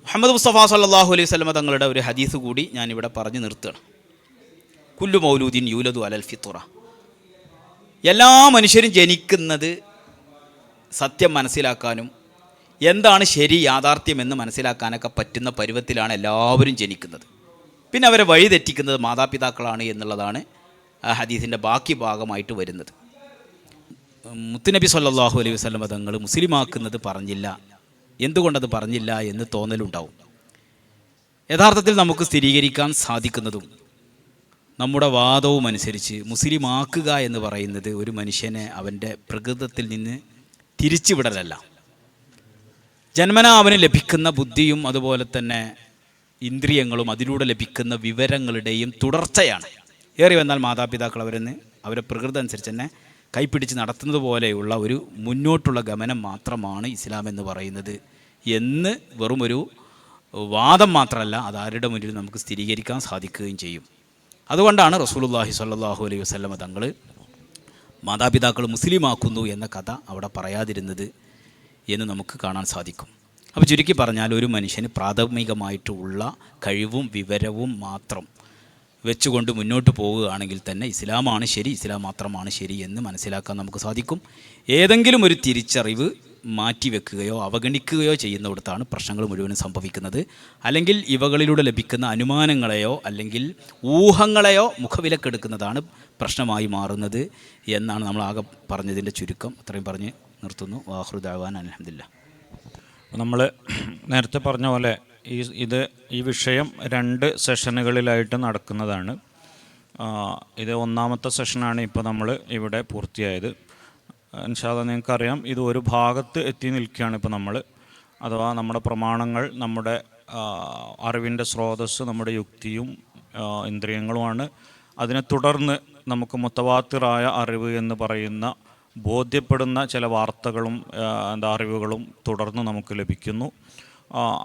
മുഹമ്മദ് മുസ്തഫ സല്ലല്ലാഹു അലൈഹി വസല്ലം തങ്ങളുടെ ഒരു ഹദീസ് കൂടി ഞാനിവിടെ പറഞ്ഞു നിർത്തുകയാണ്. കുല്ലു മൗലൂദിൻ യൂലദു അലൽ ഫിത്ര. എല്ലാ മനുഷ്യരും ജനിക്കുന്നത് സത്യം മനസ്സിലാക്കാനും എന്താണ് ശരി യാഥാർത്ഥ്യമെന്ന് മനസ്സിലാക്കാനൊക്കെ പറ്റുന്ന പരുവത്തിലാണ് എല്ലാവരും ജനിക്കുന്നത്. പിന്നെ അവരെ വഴി തെറ്റിക്കുന്നത് മാതാപിതാക്കളാണ് എന്നുള്ളതാണ് ആ ഹദീസിൻ്റെ ബാക്കി ഭാഗമായിട്ട് വരുന്നത്. മുത്തുനബി സല്ലല്ലാഹു അലൈഹി വസല്ലം തങ്ങൾ മുസ്ലിമാക്കുന്നത് പറഞ്ഞില്ല. എന്തുകൊണ്ടത് പറഞ്ഞില്ല എന്ന് തോന്നലുണ്ടാവും. യഥാർത്ഥത്തിൽ നമുക്ക് സ്ഥിരീകരിക്കാൻ സാധിക്കുന്നതും നമ്മുടെ വാദവും അനുസരിച്ച് മുസ്ലിമാക്കുക എന്ന് പറയുന്നത് ഒരു മനുഷ്യനെ അവൻ്റെ പ്രകൃതത്തിൽ നിന്ന് തിരിച്ചുവിടലല്ല. ജന്മനാ അവന് ലഭിക്കുന്ന ബുദ്ധിയും അതുപോലെ തന്നെ ഇന്ദ്രിയങ്ങളും അതിലൂടെ ലഭിക്കുന്ന വിവരങ്ങളുടെയും തുടർച്ചയാണ്. ഏറി വന്നാൽ മാതാപിതാക്കൾ അവരെ പ്രകൃതി അനുസരിച്ച് തന്നെ കൈപ്പിടിച്ച് നടത്തുന്നത് പോലെയുള്ള ഒരു മുന്നോട്ടുള്ള ഗമനം മാത്രമാണ് ഇസ്ലാം എന്ന് പറയുന്നത് എന്ന് വെറുമൊരു വാദം മാത്രമല്ല, അതാരുടെ മുന്നിൽ നമുക്ക് സ്ഥിരീകരിക്കാൻ സാധിക്കുകയും ചെയ്യും. അതുകൊണ്ടാണ് റസൂലുള്ളാഹി സ്വല്ലല്ലാഹു അലൈഹി വസല്ലം തങ്ങൾ മാതാപിതാക്കൾ മുസ്ലിമാക്കുന്നു എന്ന കഥ അവിടെ പറയാതിരുന്നത് എന്ന് നമുക്ക് കാണാൻ സാധിക്കും. അപ്പോൾ ചുരുക്കി പറഞ്ഞാൽ ഒരു മനുഷ്യന് പ്രാഥമികമായിട്ടുള്ള കഴിവും വിവരവും മാത്രം വെച്ചുകൊണ്ട് മുന്നോട്ട് പോവുകയാണെങ്കിൽ തന്നെ ഇസ്ലാമാണ് ശരി, ഇസ്ലാം മാത്രമാണ് ശരി എന്ന് മനസ്സിലാക്കാൻ നമുക്ക് സാധിക്കും. ഏതെങ്കിലും ഒരു തിരിച്ചറിവ് മാറ്റിവെക്കുകയോ അവഗണിക്കുകയോ ചെയ്യുന്നിടത്താണ് പ്രശ്നങ്ങൾ മുഴുവനും സംഭവിക്കുന്നത്. അല്ലെങ്കിൽ ഇവകളിലൂടെ ലഭിക്കുന്ന അനുമാനങ്ങളെയോ അല്ലെങ്കിൽ ഊഹങ്ങളെയോ മുഖവിലക്കെടുക്കുന്നതാണ് പ്രശ്നമായി മാറുന്നത് എന്നാണ് നമ്മൾ ആകെ പറഞ്ഞതിൻ്റെ ചുരുക്കം. അത്രയും പറഞ്ഞ് നിർത്തുന്നു. വാഖിറു ദഅ്വാനാ അൽഹംദുലില്ലാഹ്. നമ്മൾ നേരത്തെ പറഞ്ഞ പോലെ ഈ വിഷയം 2 സെഷനുകളിലായിട്ട് നടക്കുന്നതാണ്. ഇത് 1ാമത്തെ സെഷനാണ് ഇപ്പോൾ നമ്മൾ ഇവിടെ പൂർത്തിയായത്. ഇൻഷാ അല്ലാഹ് നിങ്ങൾക്കറിയാം, ഇത് ഒരു ഭാഗത്ത് എത്തി നിൽക്കുകയാണ് ഇപ്പോൾ നമ്മൾ. അഥവാ നമ്മുടെ പ്രമാണങ്ങൾ, നമ്മുടെ അറിവിൻ്റെ സ്രോതസ്സ് നമ്മുടെ യുക്തിയും ഇന്ദ്രിയങ്ങളുമാണ്. അതിനെ തുടർന്ന് നമുക്ക് മുത്തവാത്തിറായ അറിവ് എന്ന് പറയുന്ന ബോധ്യപ്പെടുന്ന ചില വാർത്തകളും അറിവുകളും തുടർന്ന് നമുക്ക് ലഭിക്കുന്നു.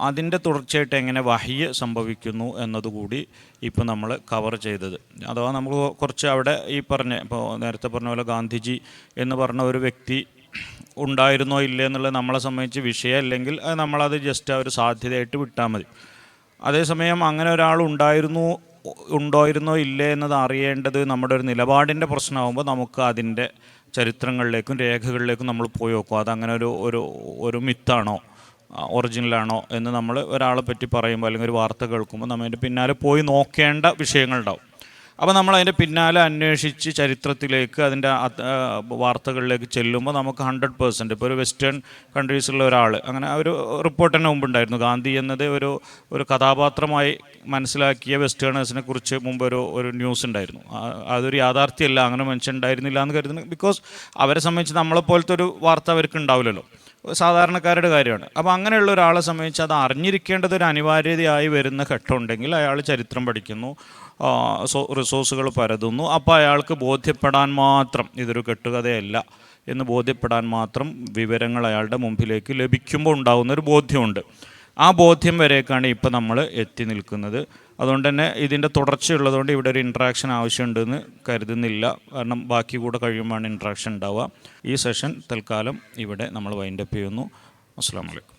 അതിൻ്റെ തുടർച്ചയായിട്ട് എങ്ങനെ വഹ്യ് സംഭവിക്കുന്നു എന്നതുകൂടി ഇപ്പോൾ നമ്മൾ കവർ ചെയ്തത്. അഥവാ നമ്മൾ കുറച്ച് അവിടെ ഇപ്പോൾ നേരത്തെ പറഞ്ഞ പോലെ ഗാന്ധിജി എന്ന് പറഞ്ഞ ഒരു വ്യക്തി ഉണ്ടായിരുന്നോ ഇല്ലേ എന്നുള്ളത് നമ്മളെ സംബന്ധിച്ച് വിഷയമല്ലെങ്കിൽ നമ്മളത് ജസ്റ്റ് ഒരു സാധ്യതയായിട്ട് വിട്ടാൽ മതി. അതേസമയം അങ്ങനെ ഒരാൾ ഉണ്ടായിരുന്നോ ഇല്ലേ എന്നത് അറിയേണ്ടത് നമ്മുടെ ഒരു നിലപാടിൻ്റെ പ്രശ്നമാകുമ്പോൾ നമുക്ക് അതിൻ്റെ ചരിത്രങ്ങളിലേക്കും രേഖകളിലേക്കും നമ്മൾ പോയി നോക്കും. അതങ്ങനെ ഒരു മിത്താണോ ഒറിജിനലാണോ എന്ന് നമ്മൾ ഒരാളെ പറ്റി പറയുമ്പോൾ അല്ലെങ്കിൽ ഒരു വാർത്ത കേൾക്കുമ്പോൾ നമ്മൾ അതിൻ്റെ പിന്നാലെ പോയി നോക്കേണ്ട വിഷയങ്ങളുണ്ടാവും. അപ്പോൾ നമ്മൾ അതിൻ്റെ പിന്നാലെ അന്വേഷിച്ച് ചരിത്രത്തിലേക്ക് അതിൻ്റെ വാർത്തകളിലേക്ക് ചെല്ലുമ്പോൾ നമുക്ക് 100% ഇപ്പോൾ ഒരു വെസ്റ്റേൺ കൺട്രീസിലുള്ള ഒരാൾ അങ്ങനെ ഒരു റിപ്പോർട്ട് തന്നെ മുമ്പുണ്ടായിരുന്നു. ഗാന്ധി എന്നത് ഒരു കഥാപാത്രമായി മനസ്സിലാക്കിയ വെസ്റ്റേണേഴ്സിനെ കുറിച്ച് മുമ്പ് ഒരു ന്യൂസ് ഉണ്ടായിരുന്നു. അതൊരു യാഥാർത്ഥ്യമല്ല, അങ്ങനെ മനുഷ്യൻ ഉണ്ടായിരുന്നില്ല എന്ന് കരുതുന്നു. ബിക്കോസ് അവരെ സംബന്ധിച്ച് നമ്മളെപ്പോലത്തെ ഒരു വാർത്ത അവർക്ക് ഉണ്ടാവില്ലല്ലോ, സാധാരണക്കാരുടെ കാര്യമാണ്. അപ്പോൾ അങ്ങനെയുള്ള ഒരാളെ സംബന്ധിച്ച് അത് അറിഞ്ഞിരിക്കേണ്ടത് ഒരു അനിവാര്യതയായി വരുന്ന ഘട്ടമുണ്ടെങ്കിൽ അയാൾ ചരിത്രം പഠിക്കുന്നു, റിസോഴ്സുകൾ പരതുന്നു. അപ്പോൾ അയാൾക്ക് ബോധ്യപ്പെടാൻ മാത്രം ഇതൊരു കെട്ടുകഥയല്ല എന്ന് ബോധ്യപ്പെടാൻ മാത്രം വിവരങ്ങൾ അയാളുടെ മുമ്പിലേക്ക് ലഭിക്കുമ്പോൾ ഉണ്ടാകുന്നൊരു ബോധ്യമുണ്ട്. ആ ബോധ്യം വരേക്കാണ് ഇപ്പോൾ നമ്മൾ എത്തി നിൽക്കുന്നത്. അതുകൊണ്ട് തന്നെ ഇതിൻ്റെ തുടർച്ചയുള്ളതുകൊണ്ട് ഇവിടെ ഒരു ഇൻട്രാക്ഷൻ ആവശ്യമുണ്ടെന്ന് കരുതുന്നില്ല. കാരണം ബാക്കി കൂടെ കഴിയുമ്പോഴാണ് ഇൻട്രാക്ഷൻ ഉണ്ടാവുക. ഈ സെഷൻ തൽക്കാലം ഇവിടെ നമ്മൾ വൈൻഡപ്പ് ചെയ്യുന്നു. അസ്സലാമു അലൈക്കും.